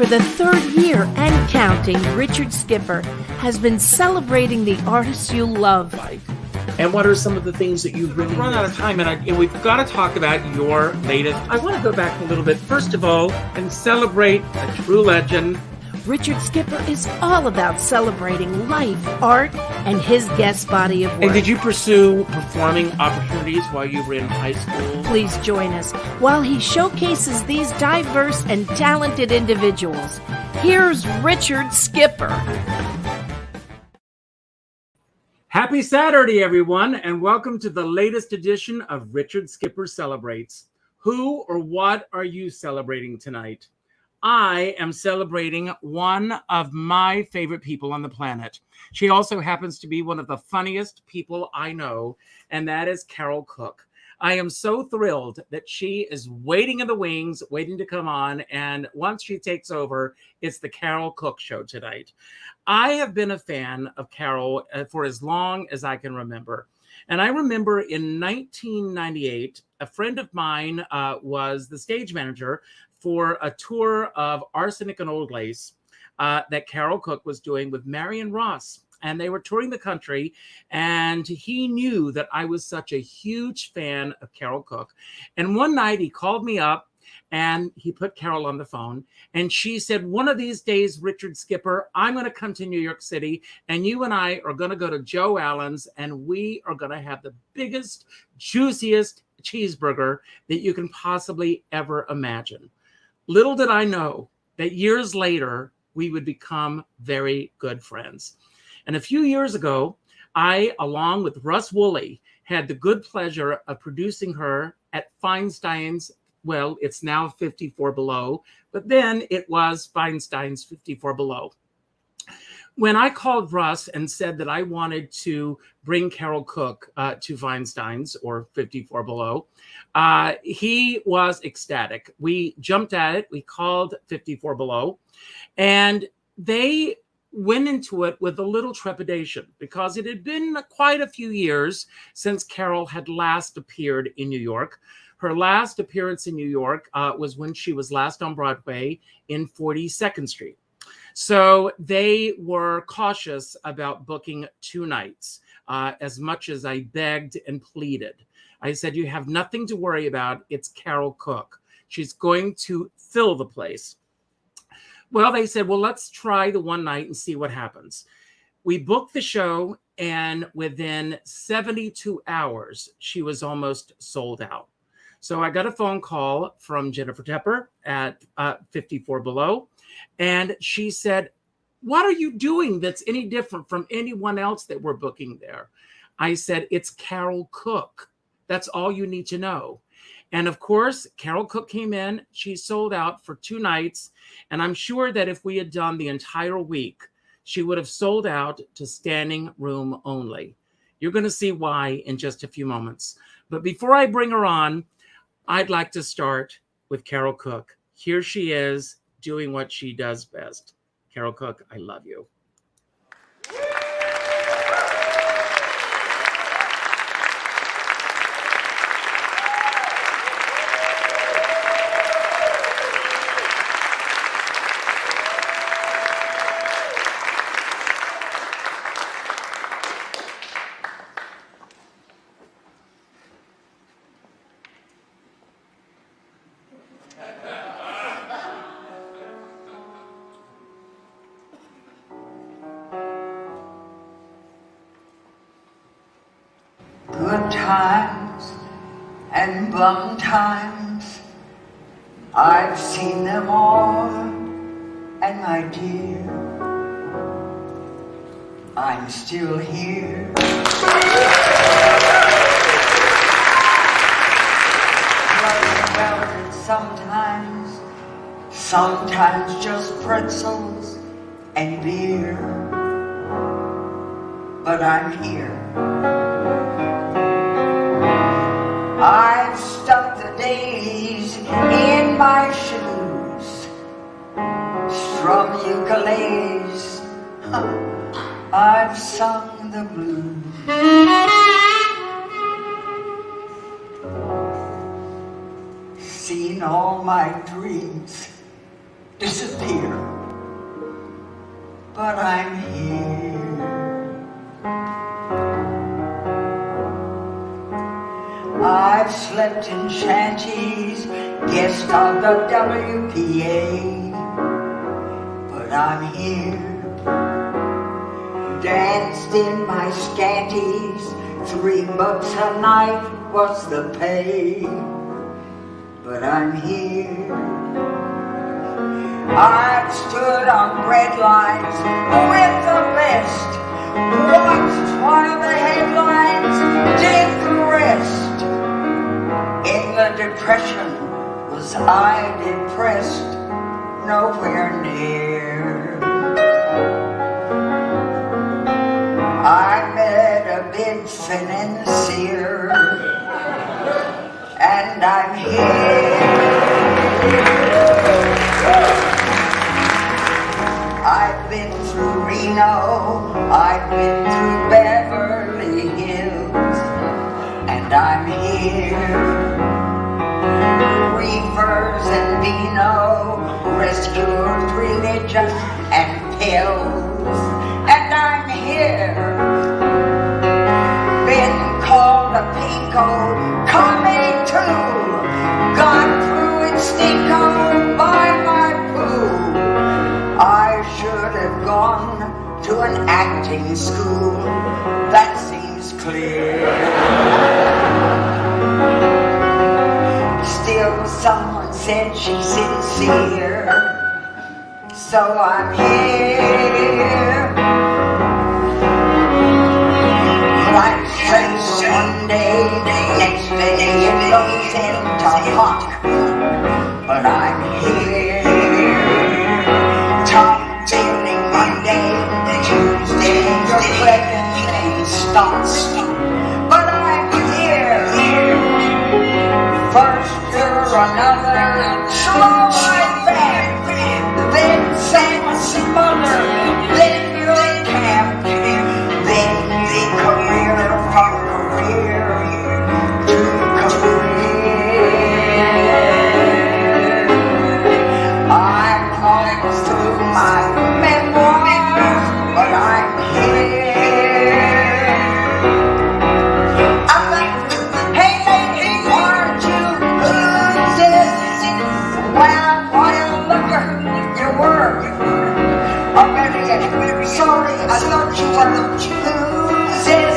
For the third year and counting, Richard Skipper has been celebrating the artists you love. And what are some of the things that you've really run out of time, and we've got to talk about your latest. I want to go back a little bit, first of all, and celebrate a true legend. Richard Skipper is all about celebrating life, art, and his guest body of work. And did you pursue performing opportunities while you were in high school? Please join us while he showcases these diverse and talented individuals. Here's Richard Skipper. Happy Saturday, everyone, and welcome to the latest edition of Richard Skipper Celebrates. Who or what are you celebrating tonight? I am celebrating one of my favorite people on the planet. She also happens to be one of the funniest people I know, and that is Carole Cook. I am so thrilled that she is waiting in the wings, waiting to come on, and once she takes over, it's the Carole Cook Show tonight. I have been a fan of Carole for as long as I can remember. And I remember in 1998, a friend of mine was the stage manager for a tour of Arsenic and Old Lace that Carole Cook was doing with Marion Ross. And they were touring the country, and he knew that I was such a huge fan of Carole Cook. And one night he called me up, and he put Carole on the phone, and she said, one of these days, Richard Skipper, I'm going to come to New York City, and you and I are going to go to Joe Allen's, and we are going to have the biggest, juiciest cheeseburger that you can possibly ever imagine. Little did I know that years later, we would become very good friends. And a few years ago, I, along with Russ Wooley, had the good pleasure of producing her at FEINSTEINS. Well, it's now 54 Below, but then it was FEINSTEINS 54 Below. When I called Russ and said that I wanted to bring Carole Cook to FEINSTEINS or 54 Below, he was ecstatic. We jumped at it. We called 54 Below, and they went into it with a little trepidation because it had been quite a few years since Carole had last appeared in New York. Her last appearance in New York was when she was last on Broadway in 42nd Street. So they were cautious about booking 2 nights, as much as I begged and pleaded. I said, you have nothing to worry about. It's Carole Cook. She's going to fill the place. Well, they said, well, let's try the one night and see what happens. We booked the show, and within 72 hours, she was almost sold out. So I got a phone call from Jennifer Tepper at 54 Below, and she said, what are you doing that's any different from anyone else that we're booking there? I said, it's Carole Cook. That's all you need to know. And of course, Carole Cook came in. She sold out for 2 nights. And I'm sure that if we had done the entire week, she would have sold out to standing room only. You're going to see why in just a few moments. But before I bring her on, I'd like to start with Carole Cook. Here she is doing what she does best. Carole Cook, I love you. Good times and bum times, I've seen them all, and my dear, I'm still here. Well, sometimes, sometimes just pretzels and beer, but I'm here. I've stuck the days in my shoes, strum ukuleles, I've sung the blues. Seen all my dreams disappear. But I'm here. I've slept in shanties, guest of the WPA, but I'm here. Danced in my scanties, $3 a night was the pay, but I'm here. I've stood on red lines with the best, watched while the headlines did the rest. In the Depression, was I depressed? Nowhere near. I met a big financier, and I'm here. I've been through Reno, I've been through Beverly Hills, and I'm here. Reefers and vino, rescued religion and pills, and I'm here. Been called a pinko, coming to, got through it stinko by my poo. I should have gone to an acting school, that seems clear. Still, someone said she's sincere, so I'm here. Like face one day, next day it goes into hawk, but I'm here. Top billing Monday, Tuesday your pregnant starts, but I'm here. First you're another, slow like that, then someone's mother, then you're camp, then the career from career to career. I'm almost through my memoirs, but I'm here. I'm like, hey lady, aren't you lose it? Well, look at your work. I'm gonna get sorry, I thought you were lose it.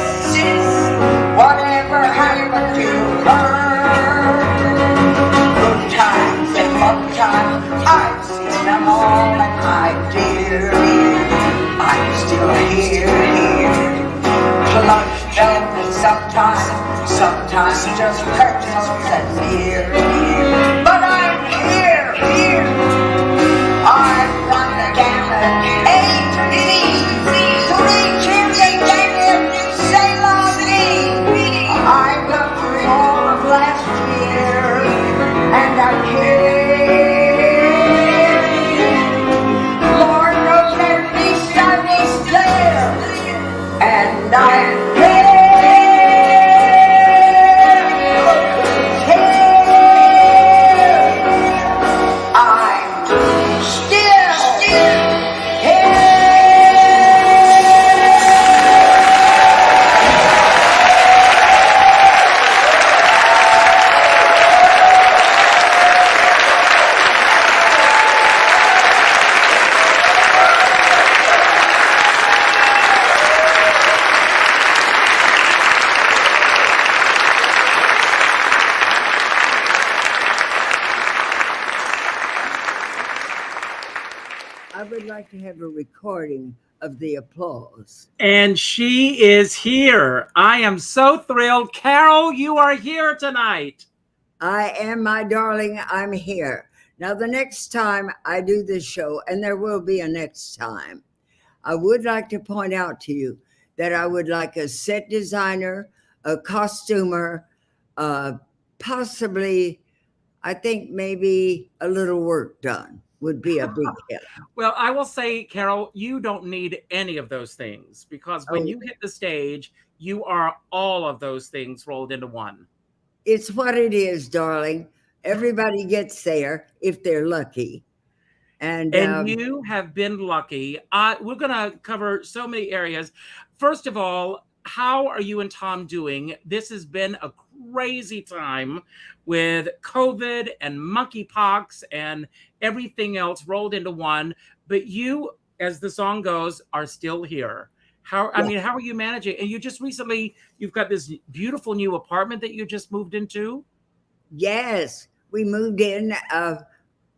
Whatever happened to her? Good times and fun times, I've seen them all, and my dear, I'm still here. Plush velvet sometimes just pretzels and beer. But I'm here. I've run the gamut, A to Z, 3 cheers and jacket, say la vie. I've got through all of last year, and I'm here. Lord knows at least I was there, and I'm here. I would like to have a recording of the applause. And she is here. I am so thrilled. Carole, you are here tonight. I am, my darling, I'm here. Now, the next time I do this show, and there will be a next time, I would like to point out to you that I would like a set designer, a costumer, possibly, I think maybe a little work done would be a big help. Well, I will say, Carole, you don't need any of those things, because when you hit the stage, you are all of those things rolled into one. It's what it is, darling. Everybody gets there if they're lucky. And And you have been lucky. We're going to cover so many areas. First of all, how are you and Tom doing? This has been a crazy time with COVID and monkeypox and everything else rolled into one. But you, as the song goes, are still here. How are you managing? And you just recently, you've got this beautiful new apartment that you just moved into. yes, we moved in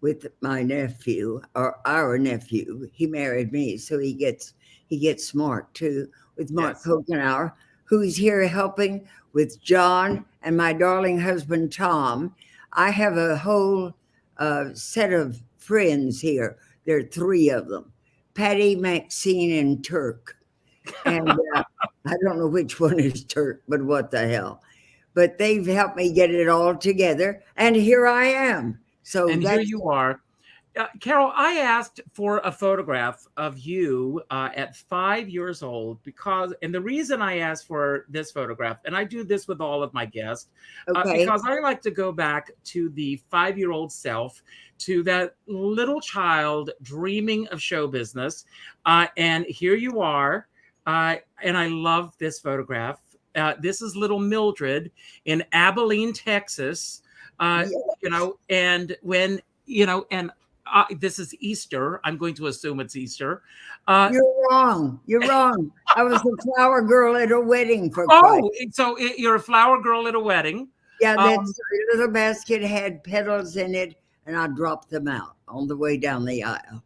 with my nephew, or our nephew. He married me, so he gets Mark too, with Mark Yes. Kokenauer, who's here helping with John and my darling husband Tom. I have a whole set of friends here. There are 3 of them: Patty, Maxine, and Turk. And I don't know which one is Turk, but what the hell. But they've helped me get it all together, and here I am. So And here you are. Carole, I asked for a photograph of you at 5 years old and the reason I asked for this photograph, and I do this with all of my guests, Okay. because I like to go back to the 5-year-old self, to that little child dreaming of show business. And here you are. And I love this photograph. This is little Mildred in Abilene, Texas. Yes. And when, this is Easter. I'm going to assume it's Easter. You're wrong. You're wrong. I was a flower girl at a wedding for Christ. So you're a flower girl at a wedding. Yeah, that little basket had petals in it, and I dropped them out on the way down the aisle.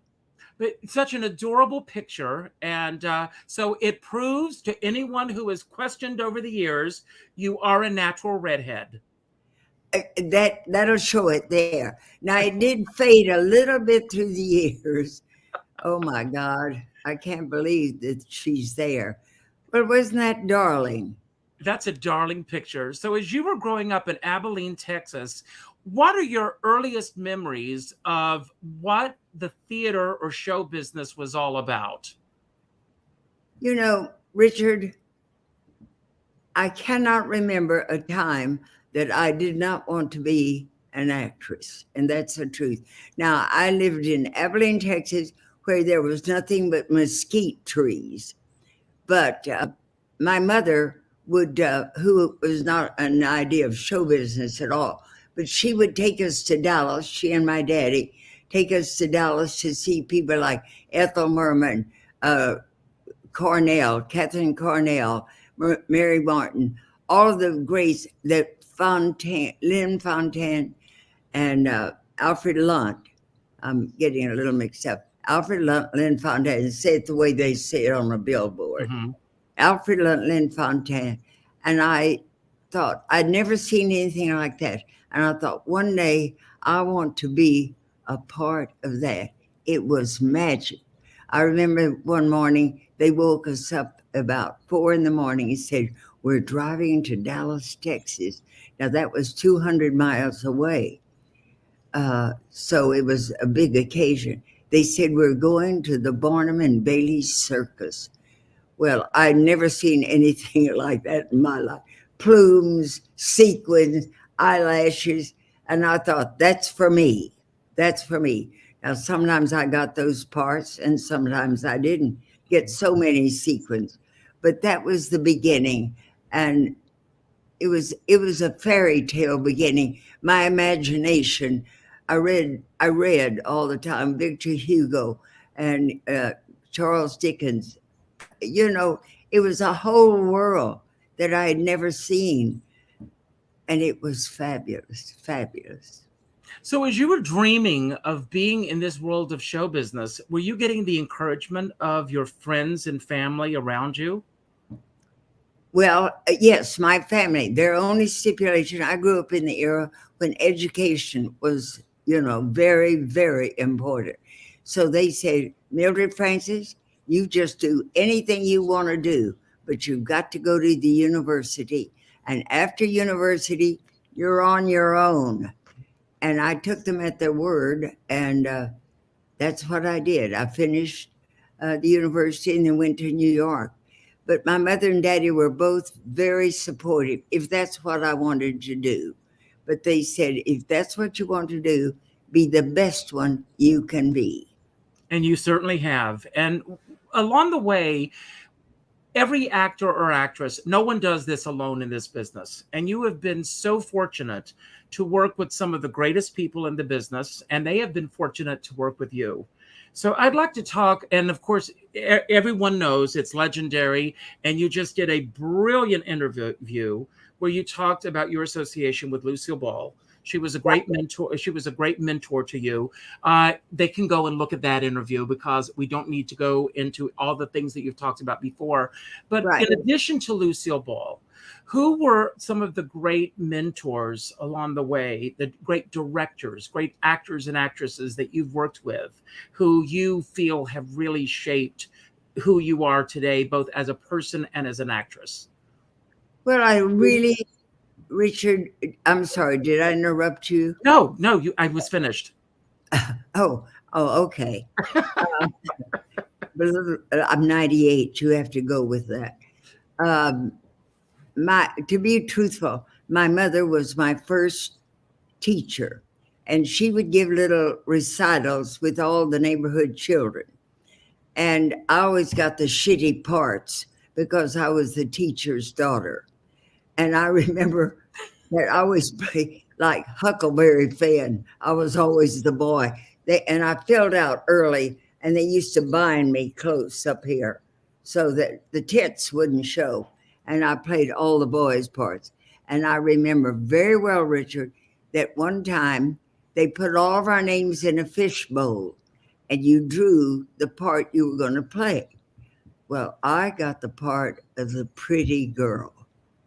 But such an adorable picture. And so it proves to anyone who has questioned over the years, you are a natural redhead. That'll show it there. Now, it did fade a little bit through the years. Oh, my God. I can't believe that she's there. But wasn't that darling? That's a darling picture. So as you were growing up in Abilene, Texas, what are your earliest memories of what the theater or show business was all about? Richard, I cannot remember a time that I did not want to be an actress, and that's the truth. Now, I lived in Abilene, Texas, where there was nothing but mesquite trees. But my mother would, who was not an idea of show business at all, but she would take us to Dallas, she and my daddy, take us to Dallas to see people like Ethel Merman, Catherine Cornell, Mary Martin, all of the greats, Lynn Fontaine, and Alfred Lunt. I'm getting a little mixed up. Alfred Lunt, Lynn Fontaine, say it the way they say it on a billboard. Mm-hmm. Alfred Lunt, Lynn Fontaine. And I thought, I'd never seen anything like that. And I thought, one day I want to be a part of that. It was magic. I remember one morning they woke us up about 4 a.m. and said, "We're driving to Dallas, Texas." Now that was 200 miles away. So it was a big occasion. They said, "We're going to the Barnum and Bailey Circus." Well, I'd never seen anything like that in my life. Plumes, sequins, eyelashes. And I thought, that's for me. That's for me. Now, sometimes I got those parts and sometimes I didn't get so many sequins. But that was the beginning. And it was a fairy tale beginning. My imagination, I read all the time, Victor Hugo and Charles Dickens. It was a whole world that I had never seen. And it was fabulous, fabulous. So as you were dreaming of being in this world of show business, were you getting the encouragement of your friends and family around you? Well, yes, my family. Their only stipulation, I grew up in the era when education was, very, very important. So they said, "Mildred Francis, you just do anything you want to do, but you've got to go to the university. And after university, you're on your own." And I took them at their word, and that's what I did. I finished the university and then went to New York. But my mother and daddy were both very supportive if that's what I wanted to do. But they said, if that's what you want to do, be the best one you can be. And you certainly have. And along the way, every actor or actress, no one does this alone in this business. And you have been so fortunate to work with some of the greatest people in the business, and they have been fortunate to work with you. So I'd like to talk, and of course, everyone knows it's legendary, and you just did a brilliant interview where you talked about your association with Lucille Ball. She was a great mentor. She was a great mentor to you. They can go and look at that interview because we don't need to go into all the things that you've talked about before. But in addition to Lucille Ball, who were some of the great mentors along the way, the great directors, great actors and actresses that you've worked with, who you feel have really shaped who you are today, both as a person and as an actress? Well, I really, Richard, I'm sorry, did I interrupt you? No, I was finished. Okay. I'm 98. You have to go with that. To be truthful, my mother was my first teacher, and she would give little recitals with all the neighborhood children. And I always got the shitty parts because I was the teacher's daughter. And I remember that I always played like Huckleberry Finn. I was always the boy. And I filled out early, and they used to bind me close up here so that the tits wouldn't show. And I played all the boys' parts. And I remember very well, Richard, that one time they put all of our names in a fishbowl, and you drew the part you were going to play. Well, I got the part of the pretty girl,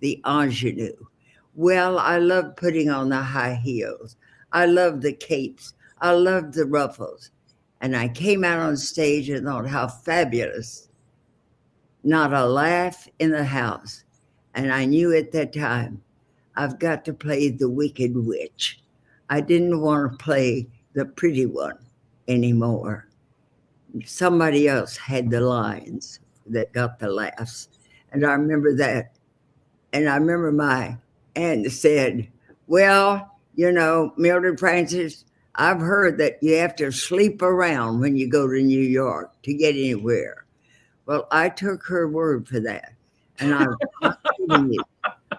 the ingenue. Well, I loved putting on the high heels. I loved the capes. I loved the ruffles. And I came out on stage and thought, how fabulous. Not a laugh in the house. And I knew at that time, I've got to play the wicked witch. I didn't want to play the pretty one anymore. Somebody else had the lines that got the laughs. And I remember that. And I remember my aunt said, well, you know, Mildred Francis, I've heard that you have to sleep around when you go to New York to get anywhere. Well, I took her word for that. And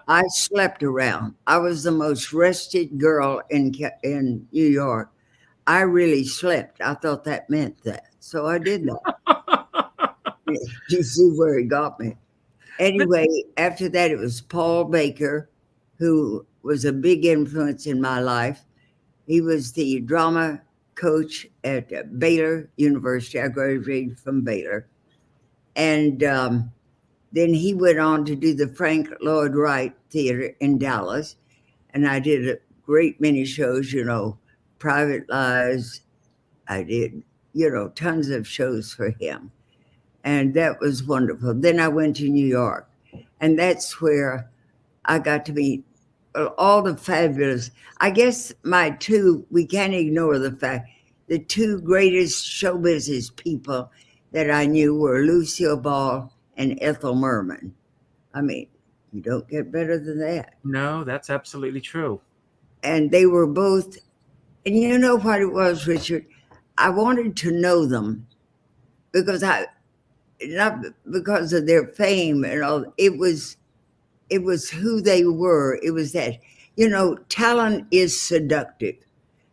I slept around. I was the most rested girl in New York. I really slept. I thought that meant that. So I did that. You see where he got me. Anyway, after that, it was Paul Baker, who was a big influence in my life. He was the drama coach at Baylor University. I graduated from Baylor. And then he went on to do the Frank Lloyd Wright Theater in Dallas. And I did a great many shows, you know, Private Lives. I did, you know, tons of shows for him. And that was wonderful. Then I went to New York. And that's where I got to meet all the fabulous, I guess we can't ignore the fact, the two greatest show business people that I knew were Lucille Ball and Ethel Merman. I mean, you don't get better than that. No, that's absolutely true. And they were both, and you know what it was, Richard? I wanted to know them because not because of their fame and all, it was who they were. It was that, you know, talent is seductive.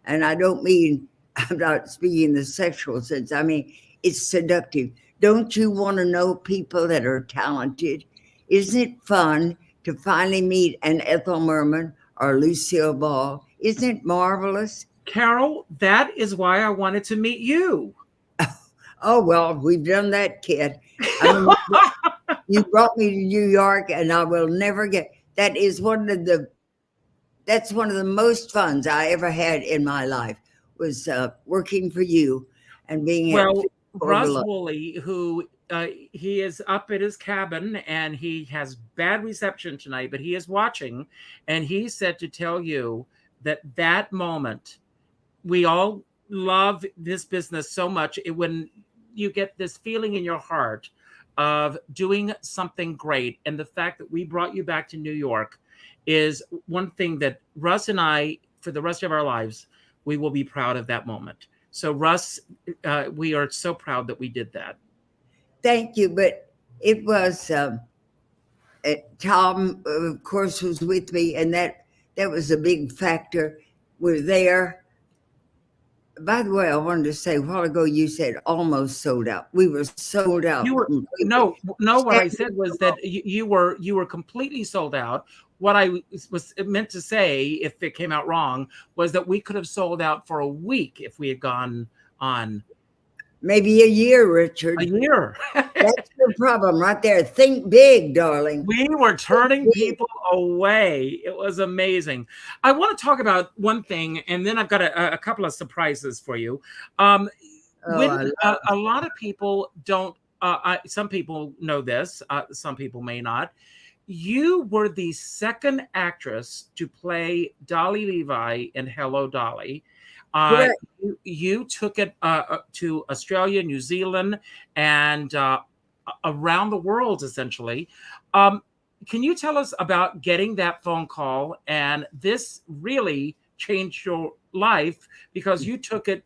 And I don't mean, I'm not speaking in the sexual sense. I mean, it's seductive. Don't you want to know people that are talented? Isn't it fun to finally meet an Ethel Merman or Lucille Ball? Isn't it marvelous? Carole, that is why I wanted to meet you. Oh, well, we've done that, kid. I mean, you brought me to New York, and I will never that is that's one of the most funs I ever had in my life, was working for you and being Russ Wooley, who he is up at his cabin and he has bad reception tonight, but he is watching, and he said to tell you that moment, we all love this business so much. When you get this feeling in your heart of doing something great, and the fact that we brought you back to New York is one thing that Russ and I, for the rest of our lives, we will be proud of that moment. So Russ, we are so proud that we did that. Thank you. But it was, Tom, of course, was with me, and that was a big factor. We're there. By the way, I wanted to say a while ago, you said almost sold out. We were sold out. You were no. What I said was that you were completely sold out. What I was meant to say, if it came out wrong, was that we could have sold out for a week if we had gone on. Maybe a year, Richard. A year. That's the problem right there. Think big, darling. We were turning people away. It was amazing. I want to talk about one thing, and then I've got a couple of surprises for you. A lot of people don't, some people know this, some people may not. You were the second actress to play Dolly Levi in Hello Dolly. You took it to Australia, New Zealand, and around the world, essentially. Can you tell us about getting that phone call? And this really changed your life because you took it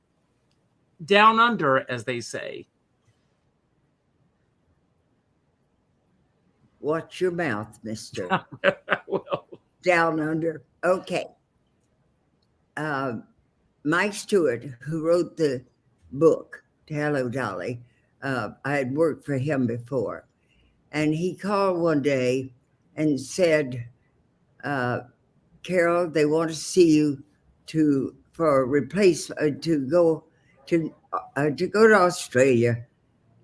down under, as they say. Watch your mouth, mister. Well, Down under. Okay. Mike Stewart, who wrote the book, Hello Dolly, I had worked for him before. And he called one day and said, Carole, they want to see you for a replacement, to go to Australia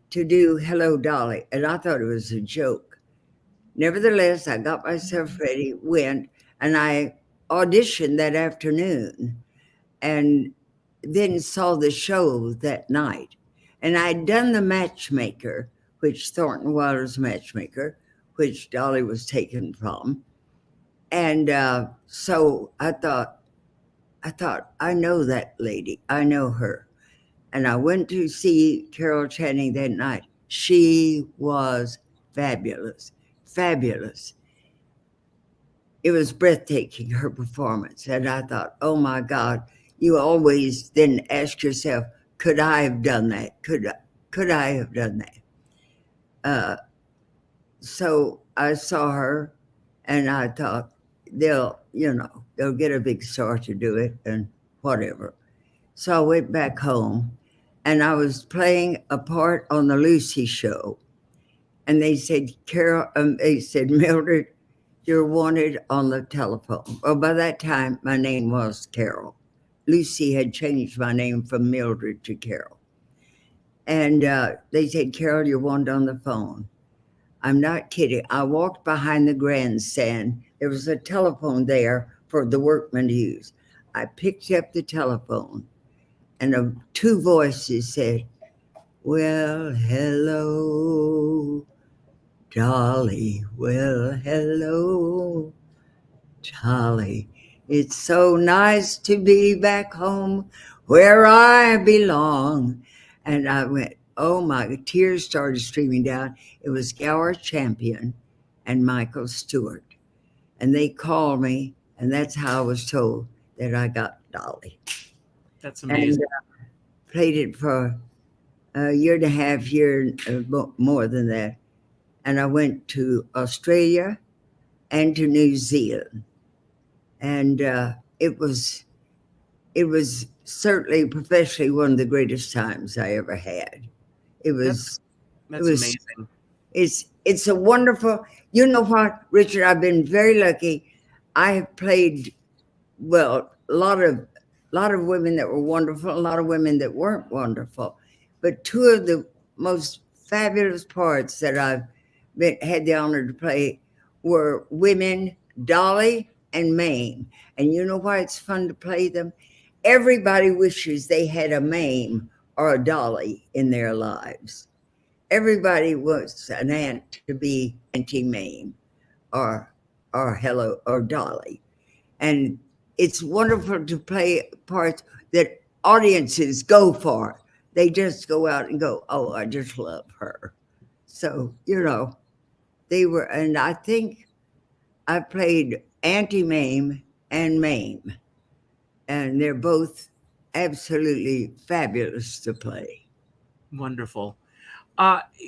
to do Hello Dolly. And I thought it was a joke. Nevertheless, I got myself ready, went, and I auditioned that afternoon and then saw the show that night. And I'd done the matchmaker, which Thornton Wilder's matchmaker, which Dolly was taken from. And so I thought, I know that lady. I know her. And I went to see Carol Channing that night. She was fabulous. Fabulous. It was breathtaking, her performance. And I thought, oh my God, you always then ask yourself, could I have done that? Could I have done that? So I saw her and I thought, they'll get a big star to do it and whatever. So I went back home and I was playing a part on the Lucy show. And they said, Carol, they said, Mildred, you're wanted on the telephone. Well, by that time, my name was Carol. Lucy had changed my name from Mildred to Carol. And they said, Carol, you're wanted on the phone. I'm not kidding. I walked behind the grandstand. There was a telephone there for the workmen to use. I picked up the telephone and two voices said, well, hello, Dolly. Well, hello, Dolly. It's so nice to be back home where I belong. And I went, oh my, tears started streaming down. It was Gower Champion and Michael Stewart. And they called me, and that's how I was told that I got Dolly. That's amazing. And played it for a year and a half, more than that. And I went to Australia and to New Zealand. And it was certainly professionally one of the greatest times I ever had. That's amazing. It's a wonderful, you know what, Richard, I've been very lucky. I have played, well, a lot of women that were wonderful, a lot of women that weren't wonderful. But two of the most fabulous parts that I've had the honor to play were women, Dolly and Mame. And you know why it's fun to play them? Everybody wishes they had a Mame or a Dolly in their lives. Everybody wants an aunt to be Auntie Mame or Hello or Dolly. And it's wonderful to play parts that audiences go for. They just go out and go, oh, I just love her. So, they were, and I think I played Auntie Mame and Mame. And they're both absolutely fabulous to play. Wonderful.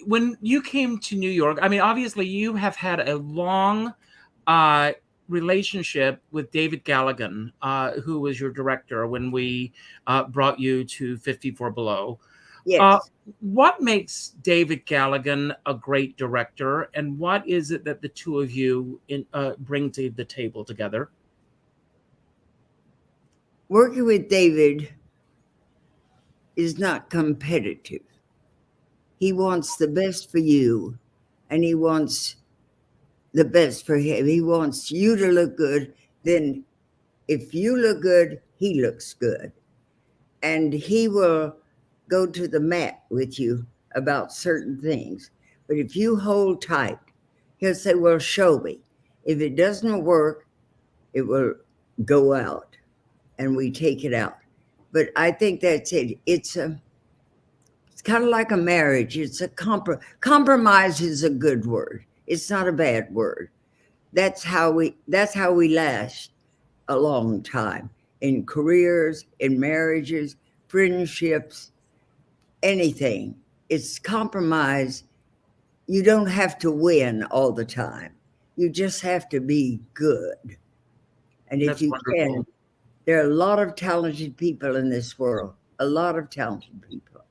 When you came to New York, I mean, obviously you have had a long relationship with David Galligan, who was your director when we brought you to 54 Below. Yes. What makes David Galligan a great director, and what is it that the two of you bring to the table together? Working with David is not competitive. He wants the best for you, and he wants the best for him. He wants you to look good. Then if you look good, he looks good. And he will go to the mat with you about certain things. But if you hold tight, he'll say, well, show me. If it doesn't work, it will go out and we take it out. But I think that's it. It's kind of like a marriage. It's a compromise is a good word. It's not a bad word. That's how we last a long time in careers, in marriages, friendships, anything. It's compromise. You don't have to win all the time. You just have to be good. And if you can, there are a lot of talented people in this world, a lot of talented people.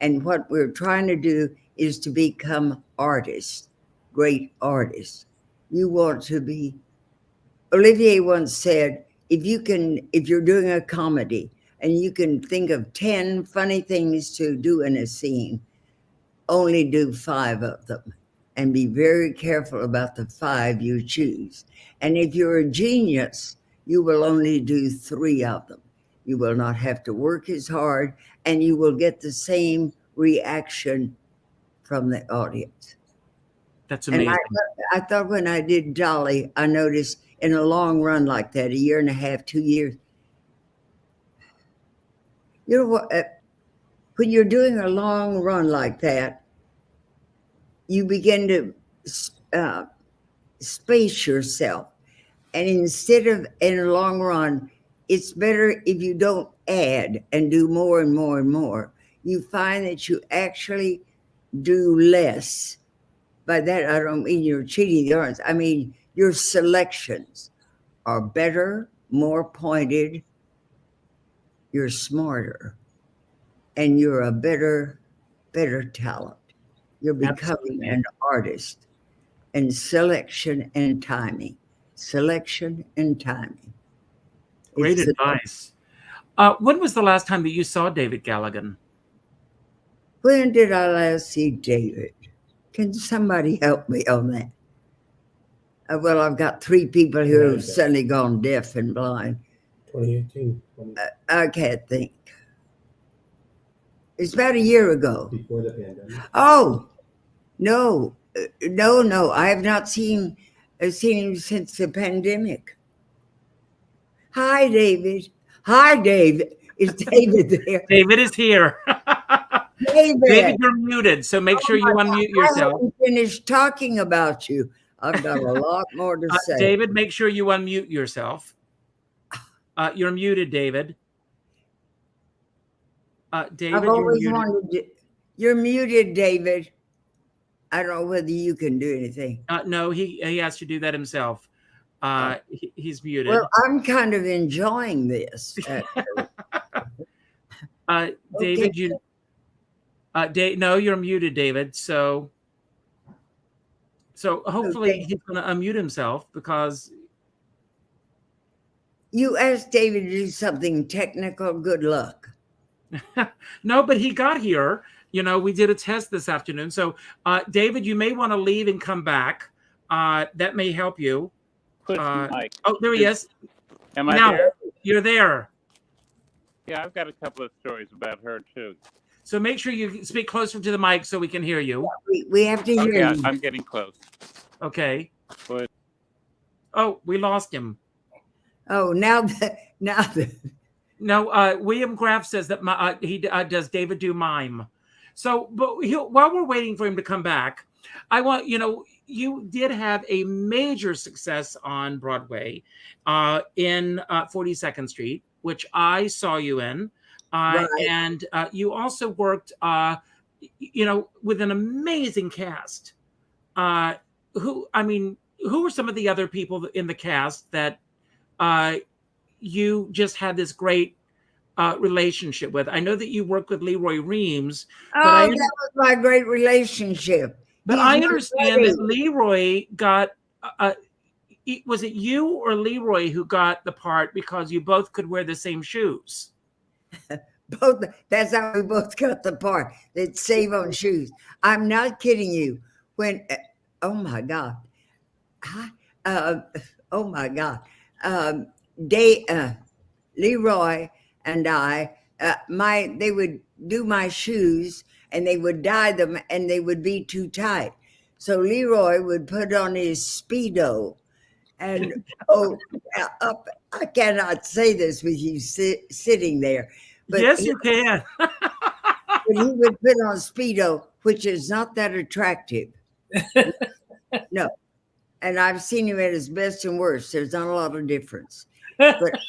And what we're trying to do is to become artists, great artists. You want to be, Olivier once said, if you're doing a comedy and you can think of 10 funny things to do in a scene, only do 5 of them and be very careful about the 5 you choose. And if you're a genius, you will only do 3 of them. You will not have to work as hard, and you will get the same reaction from the audience. That's amazing. And I thought when I did Dolly, I noticed in a long run like that, 1.5 years, 2 years, you know what? When you're doing a long run like that, you begin to space yourself. And instead of in a long run, it's better if you don't add and do more and more and more. You find that you actually do less. By that, I don't mean you're cheating the audience. I mean, your selections are better, more pointed, you're smarter, and you're a better talent. You're becoming an artist. And selection and timing. Selection and timing. Great advice. When was the last time that you saw David Galligan? When did I last see David? Can somebody help me on that? Well, I've got 3 people here who've suddenly gone deaf and blind. 2018. I can't think. It's about a year ago. Before the pandemic. Oh, no. I have not seen him since the pandemic. Hi, David. Hi, David. Is David there? David is here. David, you're muted, so make sure you unmute yourself. I haven't finished talking about you. I've got a lot more to say. David, make sure you unmute yourself. You're muted, David. David, I've always wanted to. You're muted, David. I don't know whether you can do anything. No, he has to do that himself. He's muted. Well, I'm kind of enjoying this. David, no, you're muted, David. So hopefully he's going to unmute himself, because you asked David to do something technical. Good luck. No, but he got here. You know, we did a test this afternoon. So, David, you may want to leave and come back. That may help you. Mike. Oh, there he is. Am I now, there? You're there. Yeah, I've got a couple of stories about her, too. So make sure you speak closer to the mic so we can hear you. We have to hear you. I'm getting close. Okay. But, oh, we lost him. Oh, now. No, William Graff says that he does David do mime. So, but while we're waiting for him to come back, I want, you did have a major success on Broadway in 42nd Street, which I saw you in. Right. And you also worked, with an amazing cast. Who were some of the other people in the cast that you just had this great relationship with? I know that you worked with Leroy Reams, Oh, that was my great relationship. but He's I my understand buddy. that Leroy got. Was it you or Leroy who got the part because you both could wear the same shoes? Both. That's how we both got the part. That save on shoes. I'm not kidding you. When, oh my God, oh my God, Leroy and I, they would do my shoes and they would dye them and they would be too tight. So Leroy would put on his Speedo and I cannot say this with you sitting there. But Yes, you can. but he would put on Speedo, which is not that attractive. No. And I've seen him at his best and worst. There's not a lot of difference. But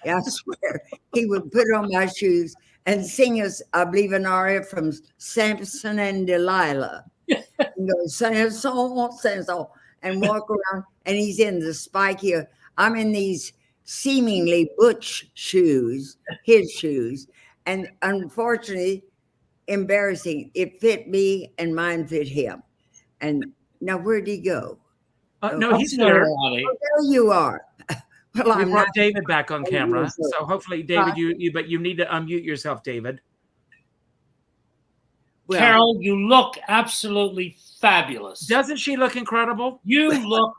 I swear, he would put on my shoes and sing us, I believe, an aria from Samson and Delilah. And go, Samson, and walk around. And he's in the spiky. I'm in these seemingly butch shoes, his shoes. And unfortunately, embarrassing, it fit me and mine fit him. And now where'd he go? No, he's here. Oh, there you are. Well, We I'm brought not. David back on camera, so hopefully, David, you need to unmute yourself, David. Well, Carole, you look absolutely fabulous. Doesn't she look incredible? You look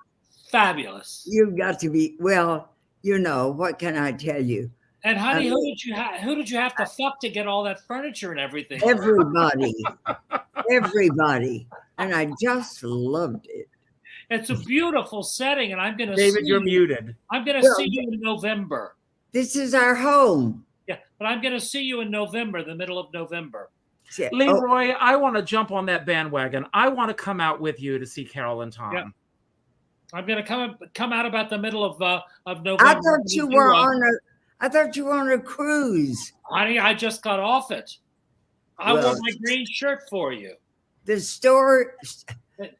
fabulous. you've got to be, well, what can I tell you? And honey, who did you have to fuck to get all that furniture and everything? Everybody. And I just loved it. It's a beautiful setting, and I'm going to David, you're muted. I'm going to see you in November. This is our home. Yeah, but I'm going to see you in November, the middle of November. Leroy, I want to jump on that bandwagon. I want to come out with you to see Carole and Tom. Yeah. I'm going to come out about the middle of November. I thought you were on a cruise. Honey, I just got off it. I wore my green shirt for you. The store.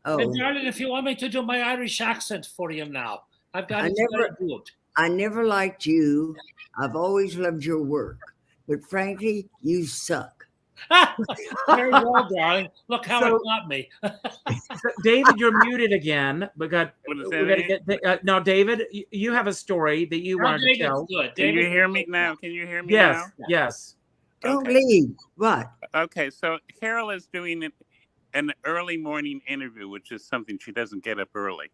Oh. And darling, if you want me to do my Irish accent for you now, I've got it very good. I never liked you. I've always loved your work. But frankly, you suck. Very well, darling. Look how it got me. So, David, you're muted again. We got to get now, David. You have a story that you wanted to tell. Good. Can you hear me now? Can you hear me now? Yes. Don't leave. What? Okay, so Carole is doing an early morning interview, which is something she doesn't get up early,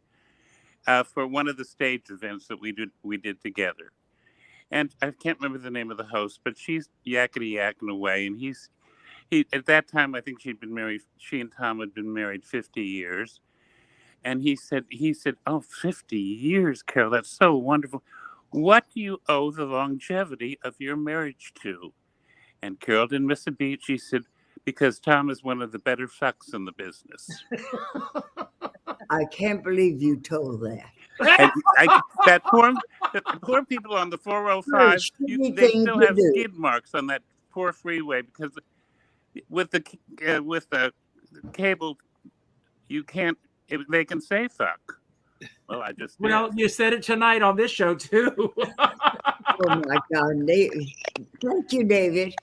for one of the stage events that we did together. And I can't remember the name of the host, but she's yakety-yakking away, and he at that time, I think she and Tom had been married 50 years. And he said, oh, 50 years, Carole, that's so wonderful. What do you owe the longevity of your marriage to? And Carole didn't miss a beat. She said, because Tom is one of the better fucks in the business. I can't believe you told that. And the poor people on the 405, they still have skid marks on that poor freeway because with the cable, you can't. They can say fuck. Well, I just did. Well, you said it tonight on this show too. Oh my God, thank you, David.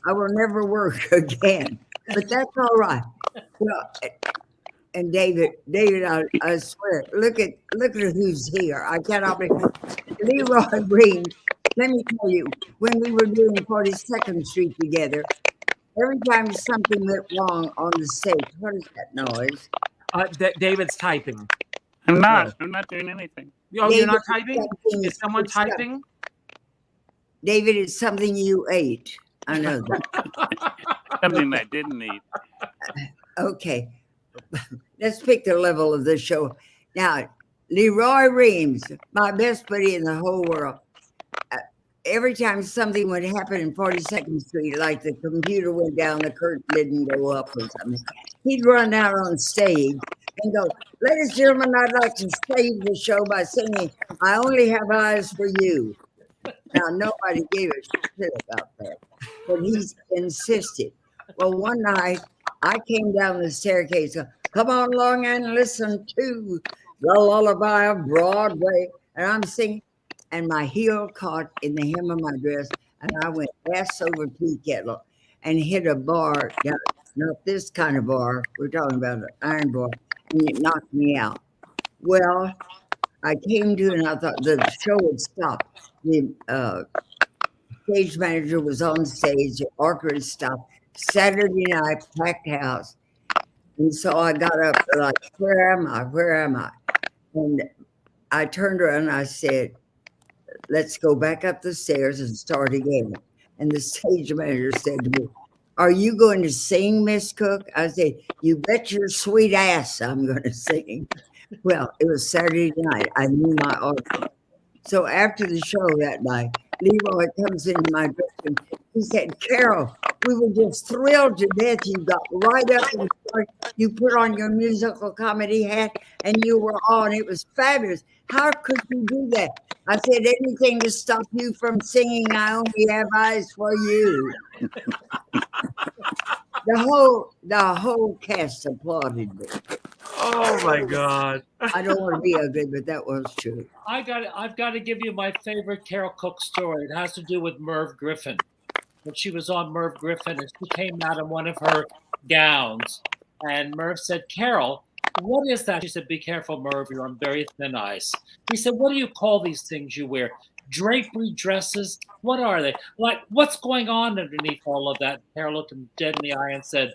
I will never work again, but that's all right. Well, and David, I swear, look at who's here. I cannot believe Leroy Green. Let me tell you, when we were doing 42nd Street together, every time something went wrong on the stage, what is that noise? David's typing. I'm not doing anything. Oh, David, you're not typing? Is someone typing? David, it's something you ate. I know that. Something I didn't eat. Okay. Let's pick the level of the show. Now, Leroy Reams, my best buddy in the whole world. Every time something would happen in 42nd Street, like the computer went down, the curtain didn't go up or something, he'd run out on stage and go, ladies and gentlemen, I'd like to save the show by singing, I Only Have Eyes for You. Now, nobody gave a shit about that, but he's insisted. Well, one night I came down the staircase, come on along and listen to the lullaby of Broadway. And I'm singing, and my heel caught in the hem of my dress, and I went ass over tea kettle and hit a bar, not this kind of bar, we're talking about an iron bar, and it knocked me out. Well, I came to, and I thought the show would stop. The stage manager was on stage, the orchestra stopped. Saturday night, packed house. And so I got up like, where am I? Where am I? And I turned around and I said, let's go back up the stairs and start again. And the stage manager said to me, are you going to sing, Miss Cook? I said, you bet your sweet ass I'm going to sing. Well, it was Saturday night. I knew my orchestra. So after the show that night, Leroy comes into my dressing room. He said, Carole, we were just thrilled to death. You got right up and started. You put on your musical comedy hat and you were on. It was fabulous. How could you do that? I said, anything to stop you from singing I Only Have Eyes for You. The whole cast applauded me. Oh my God. I don't want to be ugly, but that was true. I've got to give you my favorite Carole Cook story. It has to do with Merv Griffin. When she was on Merv Griffin, and she came out in one of her gowns, and Merv said, Carole, what is that? She said, be careful, Merv, you're on very thin ice. He said, what do you call these things you wear? Drapery dresses? What are they? Like, what's going on underneath all of that? Carole looked him dead in the eye and said,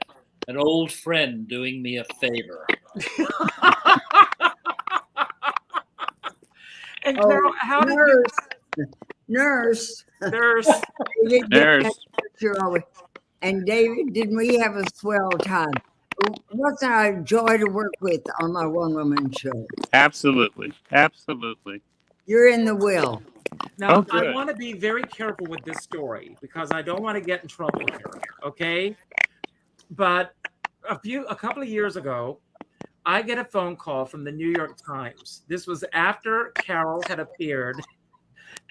an old friend doing me a favor. And Carole, how did you... Nurse. And David, didn't we have a swell time? Wasn't I a joy to work with on my one-woman show? Absolutely. Absolutely. You're in the will. Now, Oh, I want to be very careful with this story because I don't want to get in trouble here, okay? But a couple of years ago, I get a phone call from the New York Times. This was after Carole had appeared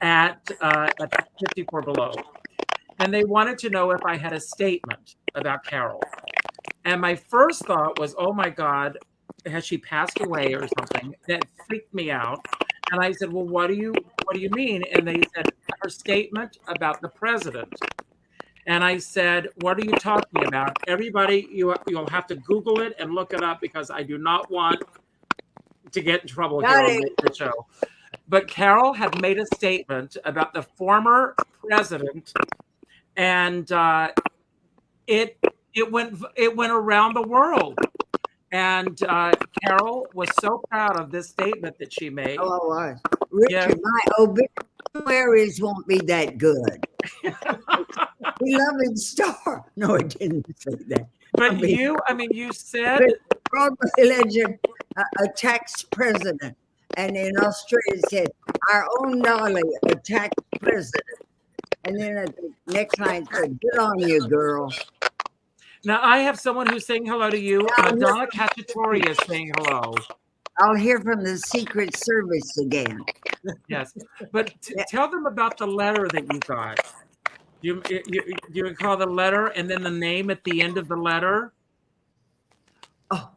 at 54 Below. And they wanted to know if I had a statement about Carole. And my first thought was, oh my God, has she passed away or something? That freaked me out. And I said, well, what do you mean? And they said, her statement about the president. And I said, what are you talking about? Everybody, you'll have to Google it and look it up because I do not want to get in trouble here on the show. But Carole had made a statement about the former president, and it went around the world. And Carole was so proud of this statement that she made. Oh, I was. Richard, my obituaries won't be that good. Beloved star. No, it didn't say that. But you said Broadway legend attacks president. And in Australia it said, our own Dolly attacked president. And then at the next line it said, good on you, girl. Now I have someone who's saying hello to you. Madonna Cacciatore is saying hello. I'll hear from the Secret Service again. Yes, but tell them about the letter that you got. Do you recall the letter and then the name at the end of the letter? Oh,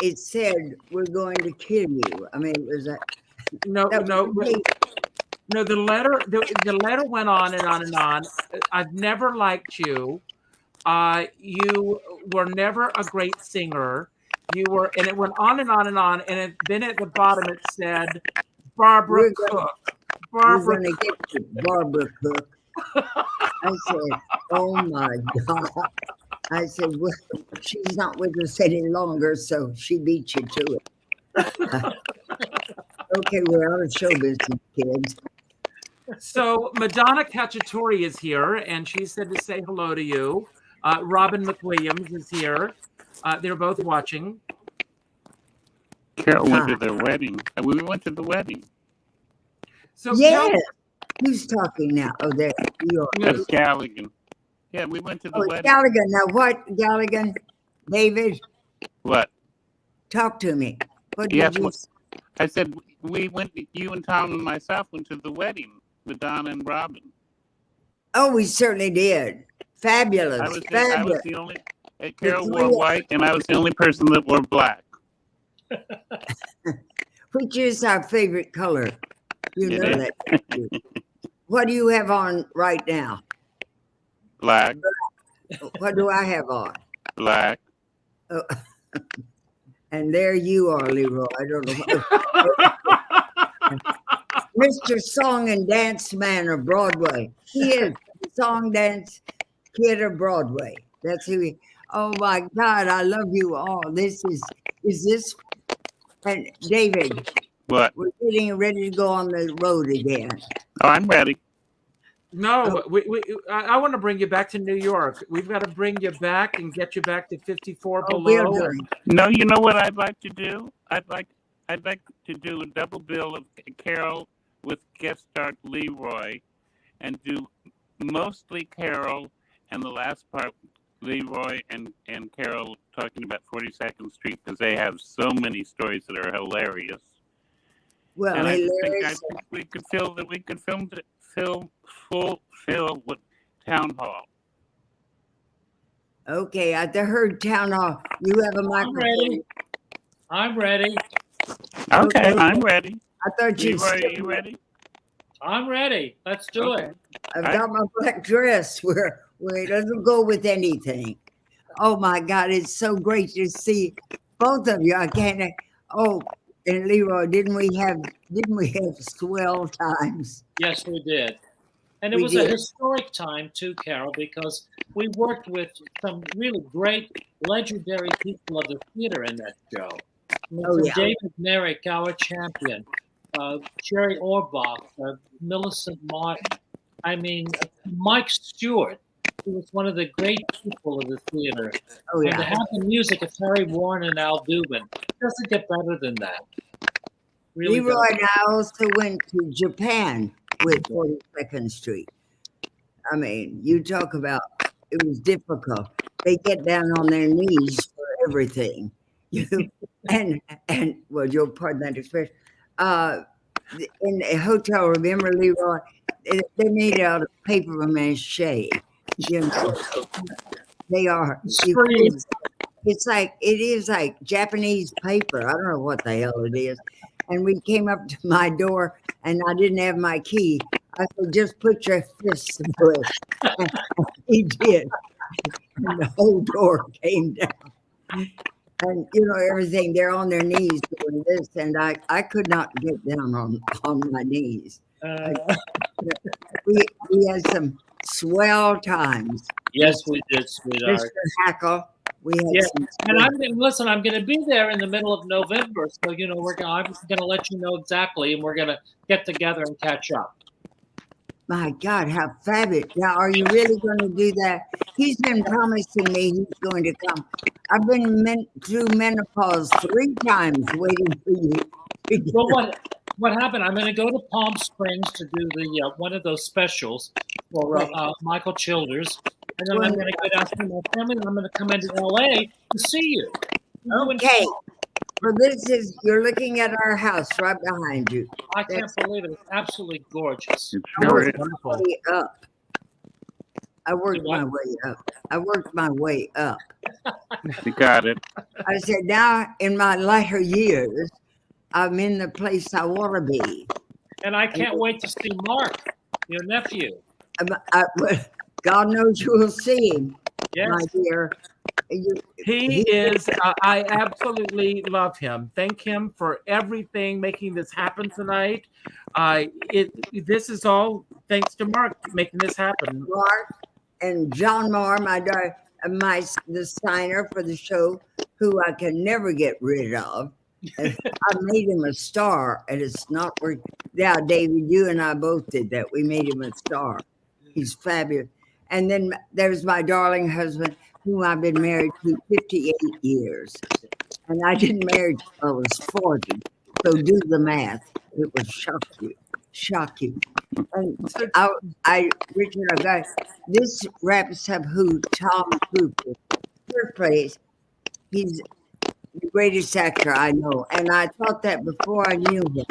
it said, we're going to kill you. I mean, it was a... No. The letter went on and on and on. I've never liked you. You were never a great singer. And it went on and on and on. And then at the bottom it said, Barbara Cook. We're going to get you, Barbara Cook. I said, oh my God. I said, well, she's not with us any longer, so she beat you to it. Okay, we're out of show business, kids. So Madonna Cacciatore is here, and she said to say hello to you. Robin McWilliams is here. They're both watching. Carole went to their wedding. We went to the wedding. So yeah. Who's talking now? Oh, there you are. That's Galligan. Yeah, we went to the wedding. Galligan. Now what, Galligan? David? What? Talk to me. What did you say? I said we went, you and Tom and myself went to the wedding. Madonna and Robin. Oh, we certainly did. Fabulous. I was Fabulous. the only. Carole wore white, and I was the only person that wore black. Which is our favorite color. You It know is. that. What do you have on right now? Black. What do I have on? Black. Oh. And there you are, Leroy. I don't know. Mr. Song and Dance Man of Broadway. He is the song dance kid of Broadway. That's who he. Oh my God, I love you all. Is this, and David, What? we're getting ready to go on the road again. Oh, I'm ready. No, I want to bring you back to New York. We've got to bring you back and get you back to 54 Oh, we're below. doing. No, you know what I'd like to do? I'd like to do a double bill of Carole with guest star Leroy, and do mostly Carole, and the last part Leroy and Carole talking about 42nd Street, because they have so many stories that are hilarious. Well, And I hilarious. think we could fill with Town Hall. Okay, I heard Town Hall. You have a microphone. I'm ready. Okay, I'm ready. I thought you Leroy, are said, you ready? I'm ready. Let's do it. I've got my black dress where it doesn't go with anything. Oh my God, it's so great to see both of you. I can't. Oh, and Leroy, didn't we have swell times? Yes, we did. And it We was did. a historic time too, Carole, because we worked with some really great, legendary people of the theater in that show. I mean, Oh, from yeah. David Merrick, our champion, Jerry Orbach, Millicent Martin. I mean, Mike Stewart, who was one of the great people of the theater. Oh And to yeah. have the music of Harry Warren and Al Dubin, it doesn't get better than that. Really Leroy doesn't. and I also went to Japan with 42nd Street. I mean, you talk about it was difficult. They get down on their knees for everything. And well, you'll pardon that expression. In a hotel, remember, Leroy, they're made out of paper mache. You know, they are. Scream. It is like Japanese paper. I don't know what the hell it is. And we came up to my door, and I didn't have my key. I said, "Just put your fists through it." And he did. And the whole door came down. And you know everything. They're on their knees doing this, and I could not get down on my knees. We had some swell times. Yes, we did, sweetheart. Mr. Hackle, we had Yeah, some. and I'm going to be there in the middle of November, so you know I'm going to let you know exactly, and we're going to get together and catch up. My God, how fabulous! Now, are you really going to do that? He's been promising me he's going to come. I've been through menopause 3 times waiting for you. to get Well, what happened? I'm going to go to Palm Springs to do the one of those specials for Michael Childers, and then I'm going to get out to my family, and I'm going to come into LA to see you. Okay. Well, you're looking at our house right behind you. I can't believe it. It's absolutely gorgeous. It I sure worked is. my way up. I worked my way up. You got it. I said, now in my latter years, I'm in the place I want to be. And I can't wait to see Mark, your nephew. God knows you will see him, Yes. my dear. He is, I absolutely love him. Thank him for everything, making this happen tonight. This is all thanks to Mark making this happen. Mark and John Moore, the signer for the show, who I can never get rid of. I made him a star, and it's not working. Yeah, David, you and I both did that. We made him a star. He's fabulous. And then there's my darling husband, whom I've been married to 58 years. And I didn't marry till I was 40. So do the math. It would shock you. And Richard, I got this wraps up who Tom Cooper. First place, he's the greatest actor I know. And I thought that before I knew him.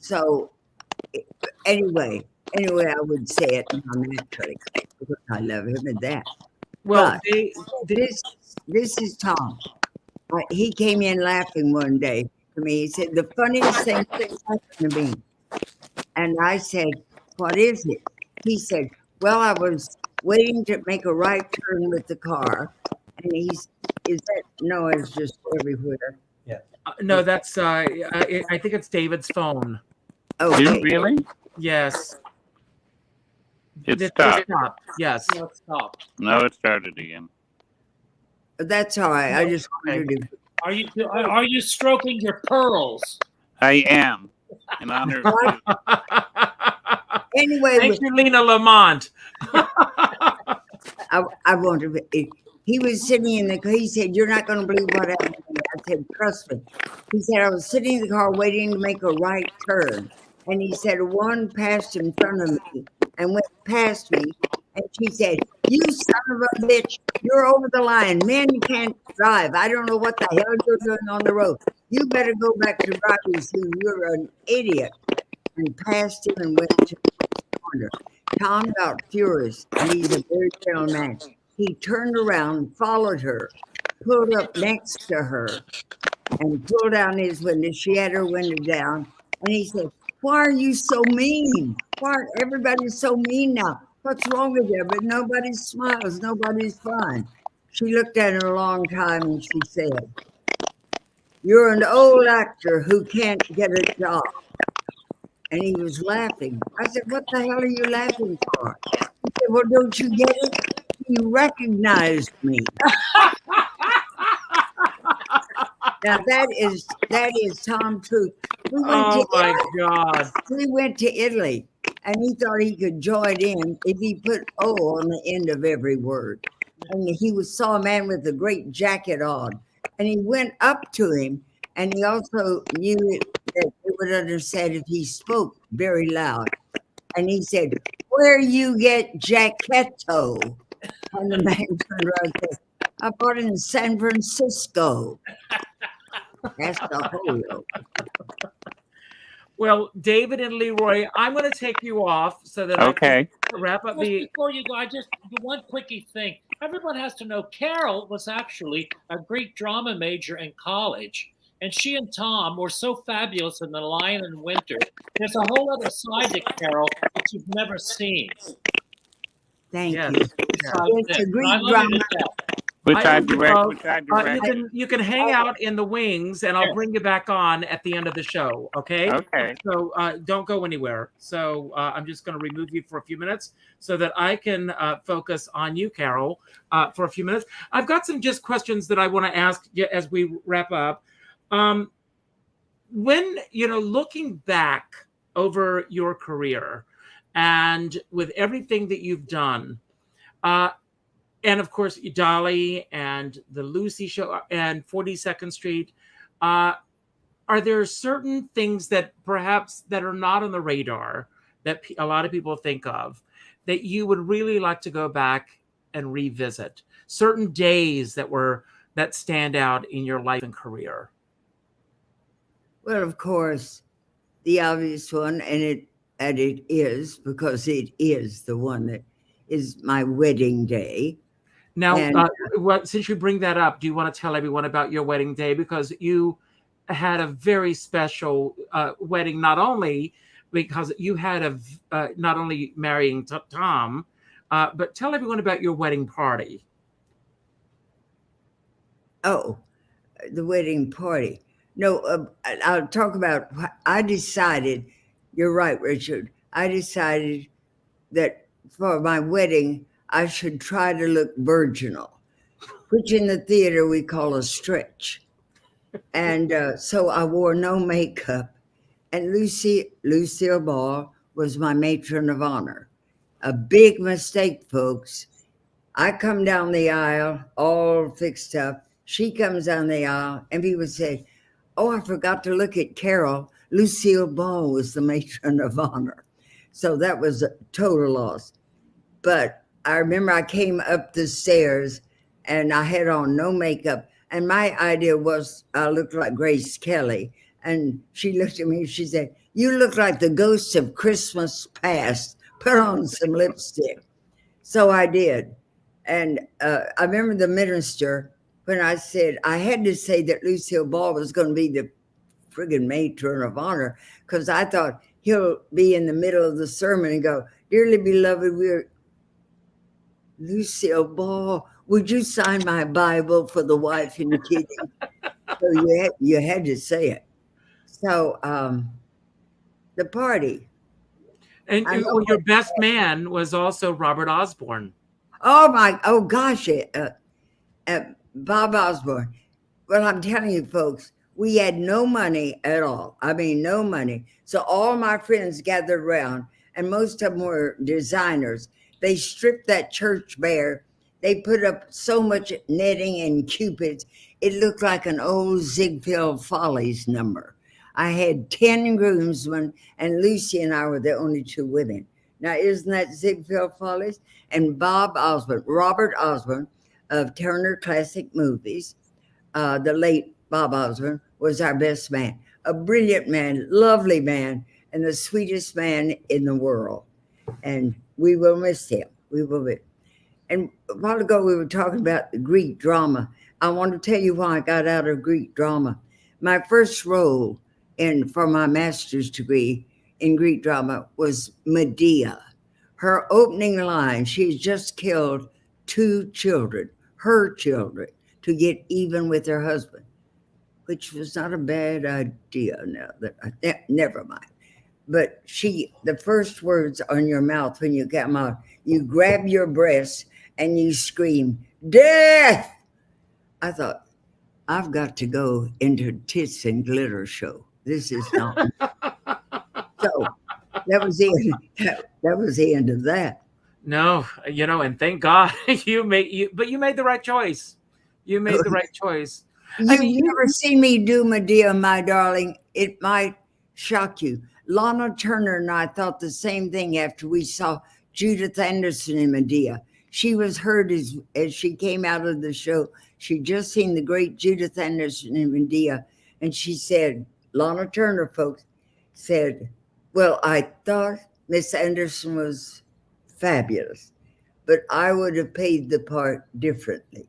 So anyway, Anyway, I would say it naturally because I love him at that. Well, But they this is Tom. He came in laughing one day to me. He said, the funniest thing happened to me. And I said, what is it? He said, well, I was waiting to make a right turn with the car. And is that noise just everywhere? no, that's I think it's David's phone. Okay. Did it really? Yes. It It stopped. stopped. Yes. No, stop. No, it started again. That's all right. I just wanted to. Are you stroking your pearls? I am. In honor of you. Anyway, Thank you, Lena Lamont. I wanted to. He was sitting in the car. He said, you're not going to believe what happened to me. I said, trust me. He said, I was sitting in the car waiting to make a right turn. And he said, one passed in front of me and went past me. And she said, you son of a bitch, you're over the line. Men can't drive. I don't know what the hell you're doing on the road. You better go back to driving school. You're an idiot. And passed him and went to the corner. Tom got furious, and he's a very gentle man. He turned around, followed her, pulled up next to her, and pulled down his window. She had her window down, and he said, why are you so mean? Why everybody's so mean now? What's wrong with you? But nobody smiles. Nobody's fine. She looked at him a long time, and she said, you're an old actor who can't get a job. And he was laughing. I said, what the hell are you laughing for? He said, well, don't you get it? You recognized me. Now that is Tom Truth. Oh my God. We went to Italy, and he thought he could join in if he put O on the end of every word. And he saw a man with a great jacket on, and he went up to him, and he also knew that they would understand if he spoke very loud. And he said, where you get jacketto? And the man turned around and said, I bought it in San Francisco. That's the whole. Well, David and Leroy, I'm going to take you off so that Okay. I can wrap up Just the. before you go, I just one quickie thing. Everyone has to know Carole was actually a Greek drama major in college. And she and Tom were so fabulous in The Lion in Winter. There's a whole other side to Carole that you've never seen. Thank Yes. you. Besides It's a this. Greek I love drama. you to death. Which I I would direct, love- which I direct. You can hang out in the wings, and I'll bring you back on at the end of the show. Okay. Okay. So don't go anywhere. So I'm just going to remove you for a few minutes so that I can focus on you, Carole, for a few minutes. I've got some just questions that I want to ask you as we wrap up. When looking back over your career and with everything that you've done, and of course, Dolly and the Lucy Show and 42nd Street, are there certain things that perhaps that are not on the radar that a lot of people think of that you would really like to go back and revisit? Certain days that stand out in your life and career? Well, of course, the obvious one, and it is because it is the one that is my wedding day. Now, And- since you bring that up, do you want to tell everyone about your wedding day? Because you had a very special wedding, not only because you had not only marrying Tom, but tell everyone about your wedding party. Oh, the wedding party. No, I'll talk about, I decided, you're right, Richard. I decided that for my wedding, I should try to look virginal, which in the theater we call a stretch. And so I wore no makeup. And Lucille Ball was my matron of honor. A big mistake, folks. I come down the aisle all fixed up. She comes down the aisle and people say, oh, I forgot to look at Carole. Lucille Ball was the matron of honor. So that was a total loss. But I remember I came up the stairs and I had on no makeup. And my idea was I looked like Grace Kelly. And she looked at me and she said, you look like the ghost of Christmas past put on some lipstick. So I did. And I remember the minister when I said, I had to say that Lucille Ball was going to be the friggin' matron of honor, because I thought he'll be in the middle of the sermon and go, dearly beloved, we're Lucille Ball. Would you sign my Bible for the wife and the kids? So you had to say it. So the party. And your best man was also Robert Osborne. Oh gosh, Bob Osborne. Well, I'm telling you, folks, we had no money at all. I mean, no money. So all my friends gathered around, and most of them were designers. They stripped that church bare. They put up so much netting and cupids, it looked like an old Ziegfeld Follies number. I had 10 groomsmen, and Lucy and I were the only two women. Now, isn't that Ziegfeld Follies? And Bob Osborne, Robert Osborne of Turner Classic Movies, the late Bob Osborne, was our best man. A brilliant man, lovely man, and the sweetest man in the world. And we will miss him. We will miss. And a while ago, we were talking about the Greek drama. I want to tell you why I got out of Greek drama. My first role for my master's degree in Greek drama was Medea. Her opening line, she had just killed 2 children, her children, to get even with her husband, which was not a bad idea. Never mind. But the first words on your mouth when you come out, you grab your breast and you scream, death! I thought, I've got to go into tits and glitter show. This is not. So that was the end. That was the end of that. No, and thank God you made the right choice. You made the right choice. You've never seen me do Medea, my darling. It might shock you. Lana Turner and I thought the same thing after we saw Judith Anderson in Medea. She was heard as she came out of the show. She'd just seen the great Judith Anderson in Medea. And she said, Lana Turner, folks, said, well, I thought Miss Anderson was fabulous, but I would have played the part differently.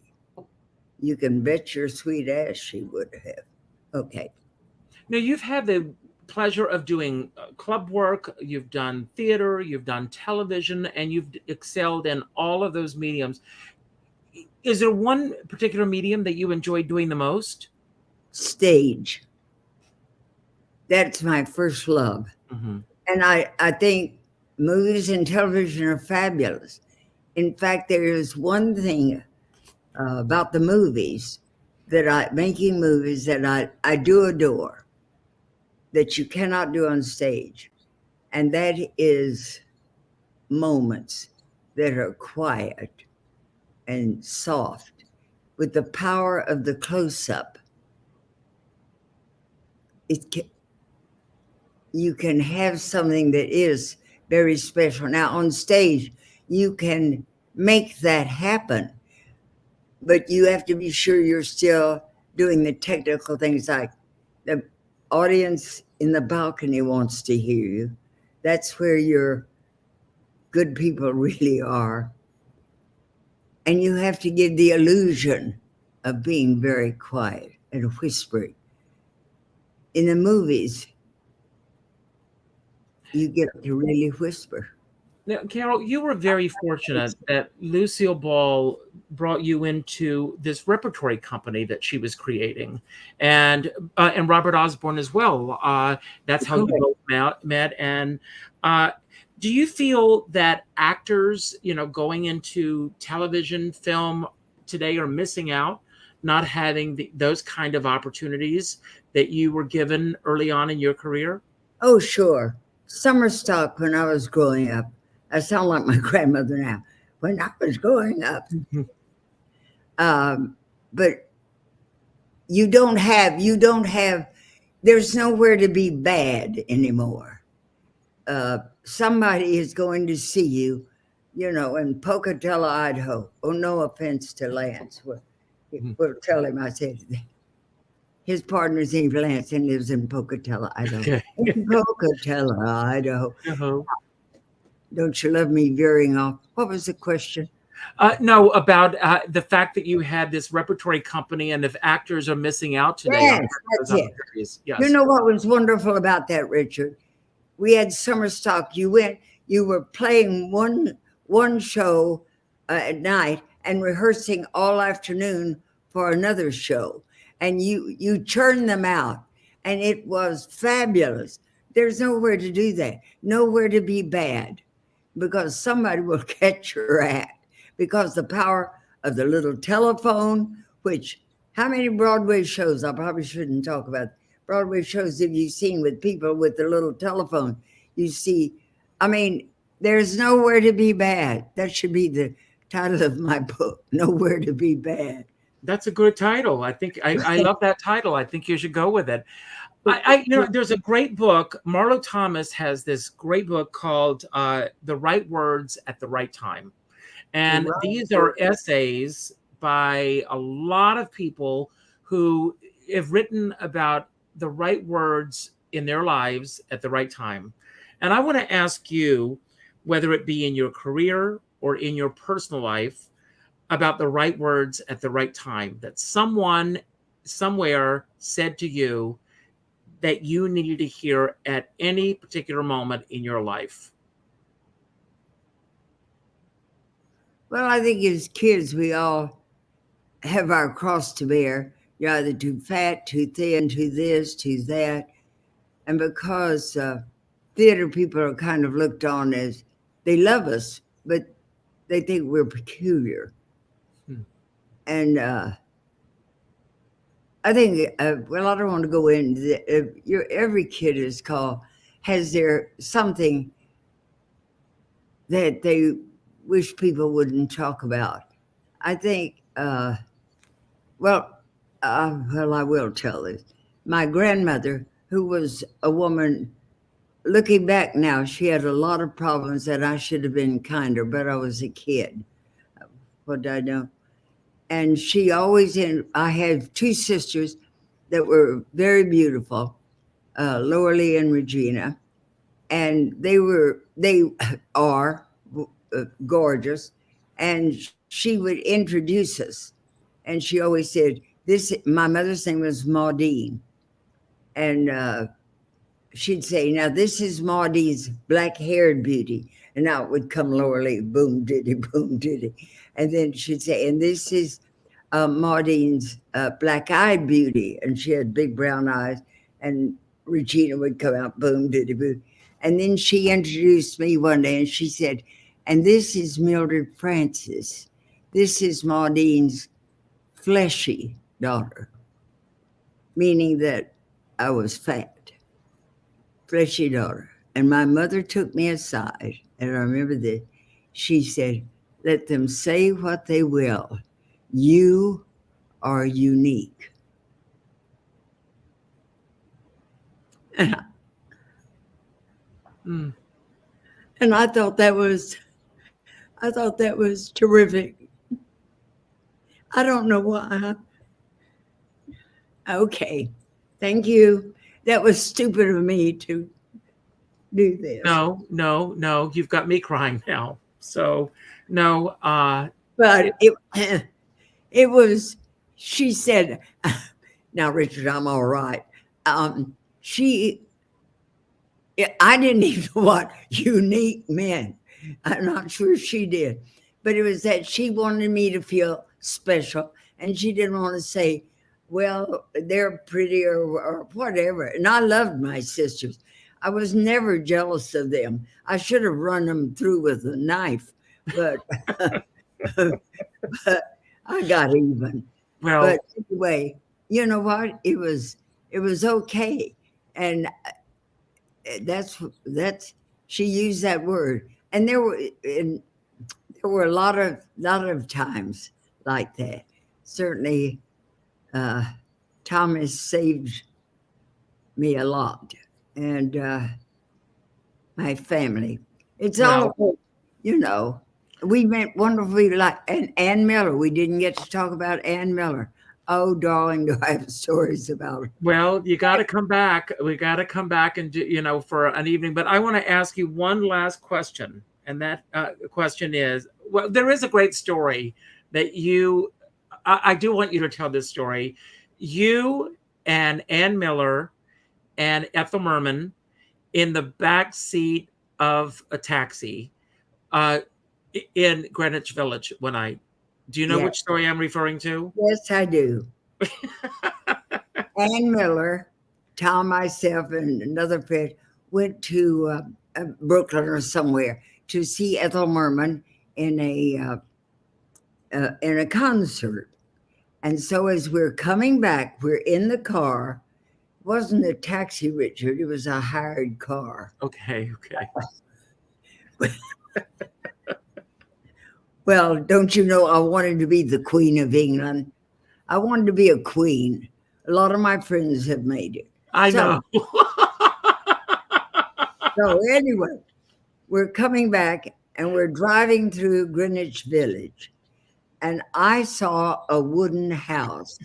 You can bet your sweet ass she would have. Okay. Now, you've had the pleasure of doing club work, you've done theater, you've done television, and you've excelled in all of those mediums. Is there one particular medium that you enjoy doing the most? Stage. That's my first love. Mm-hmm. And I think movies and television are fabulous. In fact, there is one thing about the movies making movies that I do adore, that you cannot do on stage. And that is moments that are quiet and soft with the power of the close-up. You can have something that is very special. Now, on stage, you can make that happen, but you have to be sure you're still doing the technical things, like the audience in the balcony wants to hear you. That's where your good people really are. And you have to give the illusion of being very quiet and whispering. In the movies, you get to really whisper. Now, Carole, you were very fortunate that Lucille Ball brought you into this repertory company that she was creating, and Robert Osborne as well. That's how you both met. And do you feel that actors, going into television, film today are missing out, not having those kind of opportunities that you were given early on in your career? Oh, sure. Summer stock when I was growing up. I sound like my grandmother now. When I was growing up. But you don't have, there's nowhere to be bad anymore. Somebody is going to see you, in Pocatello, Idaho. Oh, no offense to Lance. We'll tell him I said his partner's named Lance and lives in Pocatello, Idaho. In Pocatello, Idaho. Don't you love me veering off? What was the question? No, about the fact that you had this repertory company, and if actors are missing out today. Yes, that's it. Yes. You know what was wonderful about that, Richard? We had summer stock. You were playing one show at night and rehearsing all afternoon for another show, and you churned them out, and it was fabulous. There's nowhere to do that, nowhere to be bad, because somebody will catch your act. Because the power of the little telephone, which, how many Broadway shows, I probably shouldn't talk about Broadway shows have you seen with people with the little telephone? You see, I mean, there's nowhere to be bad. That should be the title of my book, Nowhere to Be Bad. That's a good title. I think I love that title. I think you should go with it. There's a great book. Marlo Thomas has this great book called The Right Words at the Right Time. And these are essays by a lot of people who have written about the right words in their lives at the right time. And I want to ask you, whether it be in your career or in your personal life, about the right words at the right time, that someone somewhere said to you that you needed to hear at any particular moment in your life. Well, I think as kids, we all have our cross to bear. You're either too fat, too thin, too this, too that. And because theater people are kind of looked on as, they love us, but they think we're peculiar. And I think, well, I don't want to go into every kid has their something that they wish people wouldn't talk about. I think, I will tell this. My grandmother, who was a woman, looking back now, she had a lot of problems that I should have been kinder, but I was a kid. What did I know? And she always, I had two sisters that were very beautiful, Lowerly and Regina, and they are gorgeous, and she would introduce us, and she always said, my mother's name was Maudine, and she'd say, now this is Maudine's black-haired beauty, and out would come Lowerly, boom diddy, and then she'd say, and this is Maudine's black-eyed beauty, and she had big brown eyes, and Regina would come out, boom diddy boom, and then she introduced me one day, and she said, and this is Mildred Francis. This is Maudine's fleshy daughter, meaning that I was fat, fleshy daughter. And my mother took me aside, and I remember this. She said, let them say what they will. You are unique. And I thought that was terrific. I don't know why. Okay, thank you. That was stupid of me to do this. No, you've got me crying now. So no. But it was, she said, now Richard, I'm all right. I didn't even know what unique meant. I'm not sure she did, but it was that she wanted me to feel special, and she didn't want to say, well, they're pretty or whatever. And I loved my sisters. I was never jealous of them. I should have run them through with a knife, but, but I got even. Well, but anyway, you know what? It was okay. And that's she used that word. And there were a lot of times like that. Certainly, Thomas saved me a lot, and my family. It's all, you know, we met wonderfully, like, and Ann Miller. We didn't get to talk about Ann Miller. Oh, darling, do I have stories about her. Well, you got to come back. We got to come back and do, for an evening. But I want to ask you one last question. And that question is, well, there is a great story that I do want you to tell this story. You and Ann Miller and Ethel Merman in the back seat of a taxi in Greenwich Village do you know which story I'm referring to? Yes, I do. Ann Miller, Tom, myself, and another friend went to Brooklyn or somewhere to see Ethel Merman in a concert. And so as we're coming back, we're in the car. It wasn't a taxi, Richard. It was a hired car. Okay. Well, don't you know, I wanted to be the Queen of England. I wanted to be a queen. A lot of my friends have made it. I know. So anyway, we're coming back and we're driving through Greenwich Village. And I saw a wooden house.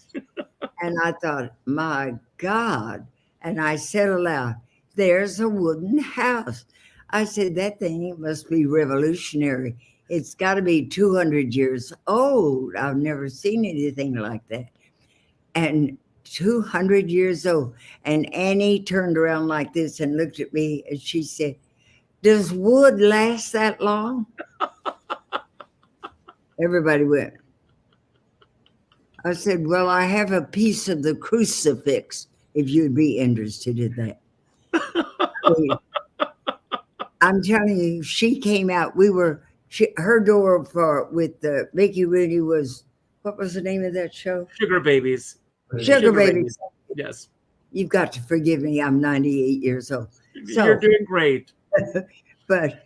And I thought, my God. And I said aloud, there's a wooden house. I said, that thing must be revolutionary. It's got to be 200 years old. I've never seen anything like that. And 200 years old. And Annie turned around like this and looked at me and she said, does wood last that long? Everybody went. I said, well, I have a piece of the crucifix if you'd be interested in that. I'm telling you, she came out. Her door with Mickey Rooney was, what was the name of that show? Sugar Babies. Sugar Babies. Yes. You've got to forgive me. I'm 98 years old. So, you're doing great. But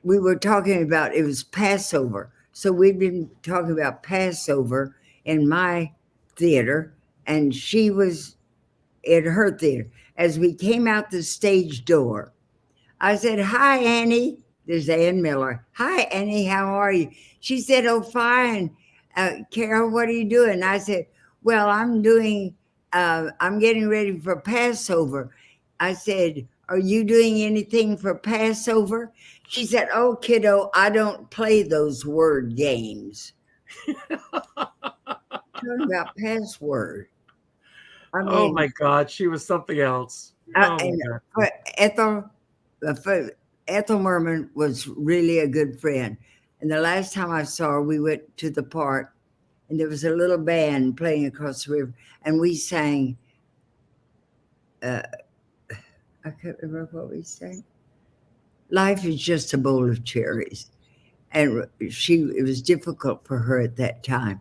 we were talking about, it was Passover. So we'd been talking about Passover in my theater, and she was in her theater. As we came out the stage door, I said, hi, Annie. There's Ann Miller. Hi, Annie, how are you? She said, oh, fine. Carol, what are you doing? I said, well, I'm getting ready for Passover. I said, are you doing anything for Passover? She said, oh, kiddo, I don't play those word games. Talking about password. I mean, oh, my God. She was something else. Ethel Merman was really a good friend. And the last time I saw her, we went to the park and there was a little band playing across the river and we sang, I can't remember what we sang. Life is just a bowl of cherries. And it was difficult for her at that time.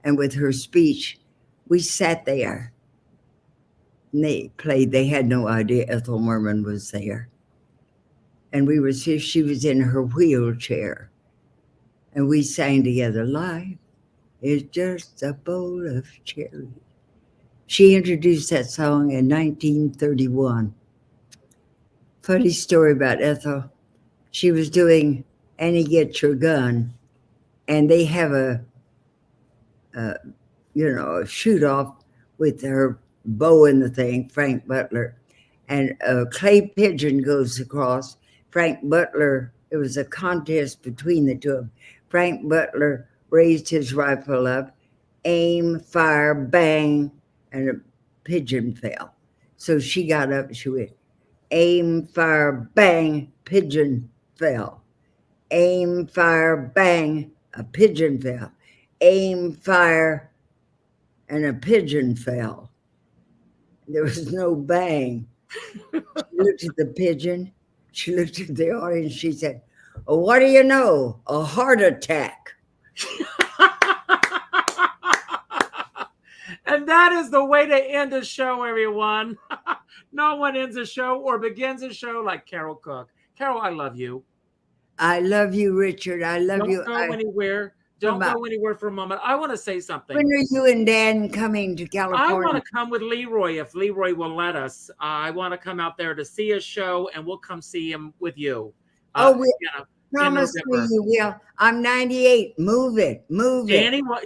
And with her speech, we sat there and they played. They had no idea Ethel Merman was there. And she was in her wheelchair. And we sang together, life is just a bowl of cherries. She introduced that song in 1931. Funny story about Ethel. She was doing Annie Get Your Gun, and they have a shoot off with her bow in the thing, Frank Butler, and a clay pigeon goes across. Frank Butler, it was a contest between the two of them. Frank Butler raised his rifle up, aim, fire, bang, and a pigeon fell. So she got up and she went, aim, fire, bang, pigeon fell. Aim, fire, bang, a pigeon fell. Aim, fire, and a pigeon fell. There was no bang. She looked at the pigeon. She looked at the audience. She said, oh, what do you know? A heart attack. And that is the way to end a show, everyone. No one ends a show or begins a show like Carole Cook. Carole, I love you. I love you, Richard. I love you. Don't go anywhere. Don't go anywhere for a moment. I want to say something. When are you and Dan coming to California? I want to come with Leroy if Leroy will let us. I want to come out there to see a show, and we'll come see him with you. Promise me you will. I'm 98. Move it.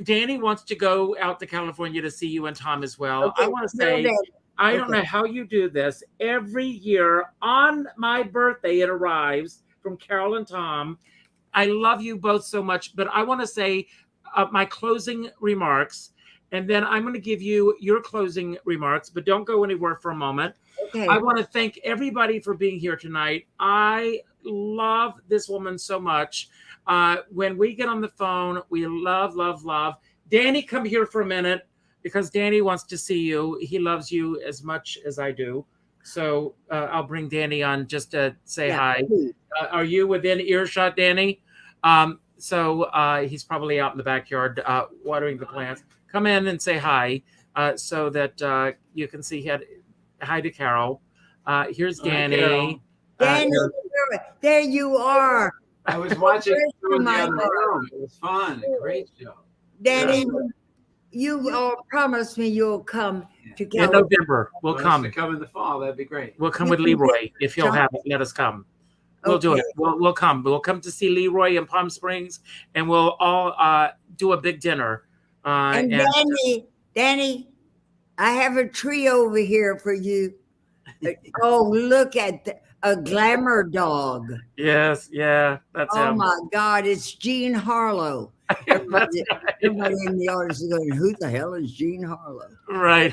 Danny wants to go out to California to see you and Tom as well. Okay, I want to say, I don't know how you do this. Every year on my birthday, it arrives from Carole and Tom. I love you both so much, but I want to say my closing remarks, and then I'm going to give you your closing remarks, but don't go anywhere for a moment. Okay. I want to thank everybody for being here tonight. I love this woman so much. When we get on the phone, we love, love, love. Danny, come here for a minute because Danny wants to see you. He loves you as much as I do. So I'll bring Danny on just to say hi. Are you within earshot, Danny? So he's probably out in the backyard watering the plants. Come in and say hi so that you can see hi to Carole. Here's Danny. Danny, there you are. I was watching it in the other room. It was fun. Great show. Danny, you all promised me you'll come to In California. November, we'll come. To come in the fall. That'd be great. We'll come with Leroy if he'll have it. Let us come. We'll do it. We'll come. We'll come to see Leroy in Palm Springs, and we'll all do a big dinner. And Danny, I have a tree over here for you. Oh, look at a glamour dog. Yes, yeah, that's him. Oh my God, it's Jean Harlow. Everybody in the audience is going, who the hell is Jean Harlow? Right.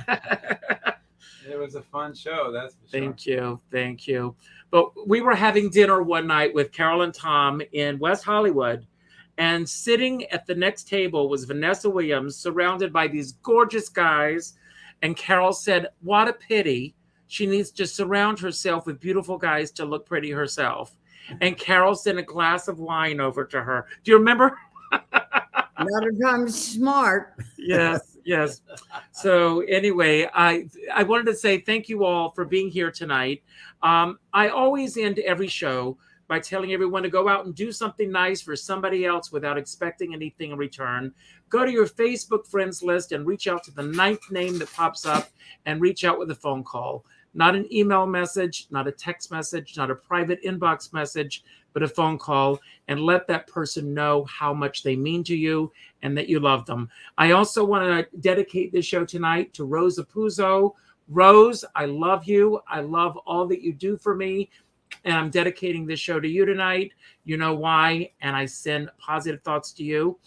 It was a fun show. That's for sure. Thank you. But we were having dinner one night with Carole and Tom in West Hollywood, and sitting at the next table was Vanessa Williams, surrounded by these gorgeous guys. And Carole said, what a pity. She needs to surround herself with beautiful guys to look pretty herself. And Carole sent a glass of wine over to her. Do you remember? Not if I'm smart. Yes. So anyway, I wanted to say thank you all for being here tonight. I always end every show by telling everyone to go out and do something nice for somebody else without expecting anything in return. Go to your Facebook friends list and reach out to the 9th name that pops up and reach out with a phone call. Not an email message, not a text message, not a private inbox message, but a phone call, and let that person know how much they mean to you and that you love them. I also want to dedicate this show tonight to Rose Apuzzo. Rose, I love you. I love all that you do for me. And I'm dedicating this show to you tonight. You know why. And I send positive thoughts to you.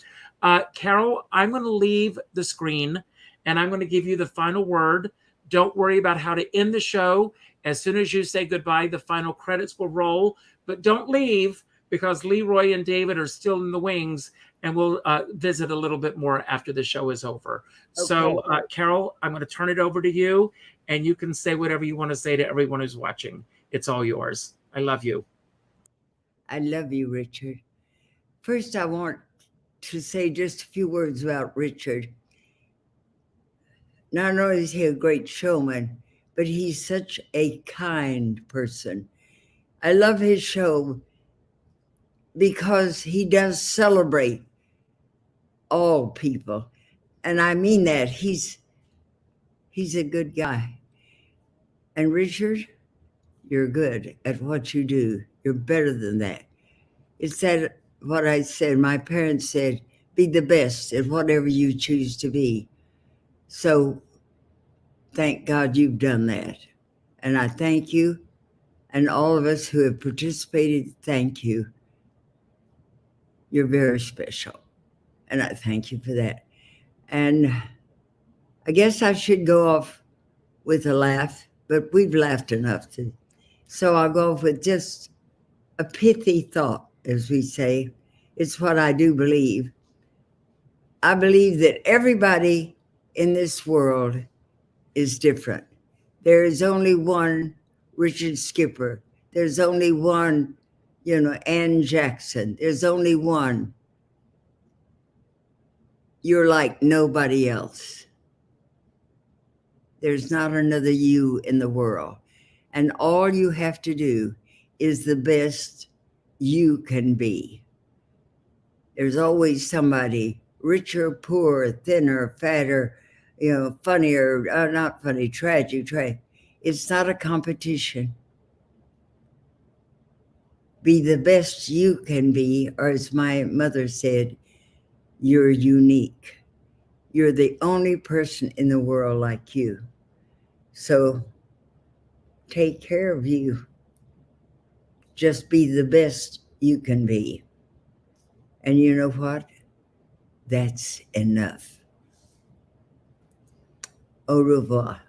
Carole, I'm going to leave the screen and I'm going to give you the final word. Don't worry about how to end the show. As soon as you say goodbye, the final credits will roll. But don't leave because Leroy and David are still in the wings, and we'll visit a little bit more after the show is over. Okay. So, Carole, I'm going to turn it over to you, and you can say whatever you want to say to everyone who's watching. It's all yours. I love you. I love you, Richard. First, I want to say just a few words about Richard. Not only is he a great showman, but he's such a kind person. I love his show because he does celebrate all people. And I mean that. He's a good guy. And Richard, you're good at what you do. You're better than that. It's that what I said, my parents said, be the best at whatever you choose to be. So thank God you've done that. And I thank you. And all of us who have participated, thank you. You're very special. And I thank you for that. And I guess I should go off with a laugh, but we've laughed enough. So I'll go off with just a pithy thought, as we say. It's what I do believe. I believe that everybody in this world is different. There is only one Richard Skipper. There's only one, Ann Jackson. There's only one. You're like nobody else. There's not another you in the world. And all you have to do is the best you can be. There's always somebody richer, poorer, thinner, fatter, funnier, not funny, tragic. It's not a competition. Be the best you can be, or as my mother said, you're unique. You're the only person in the world like you. So take care of you. Just be the best you can be. And you know what? That's enough. Au revoir.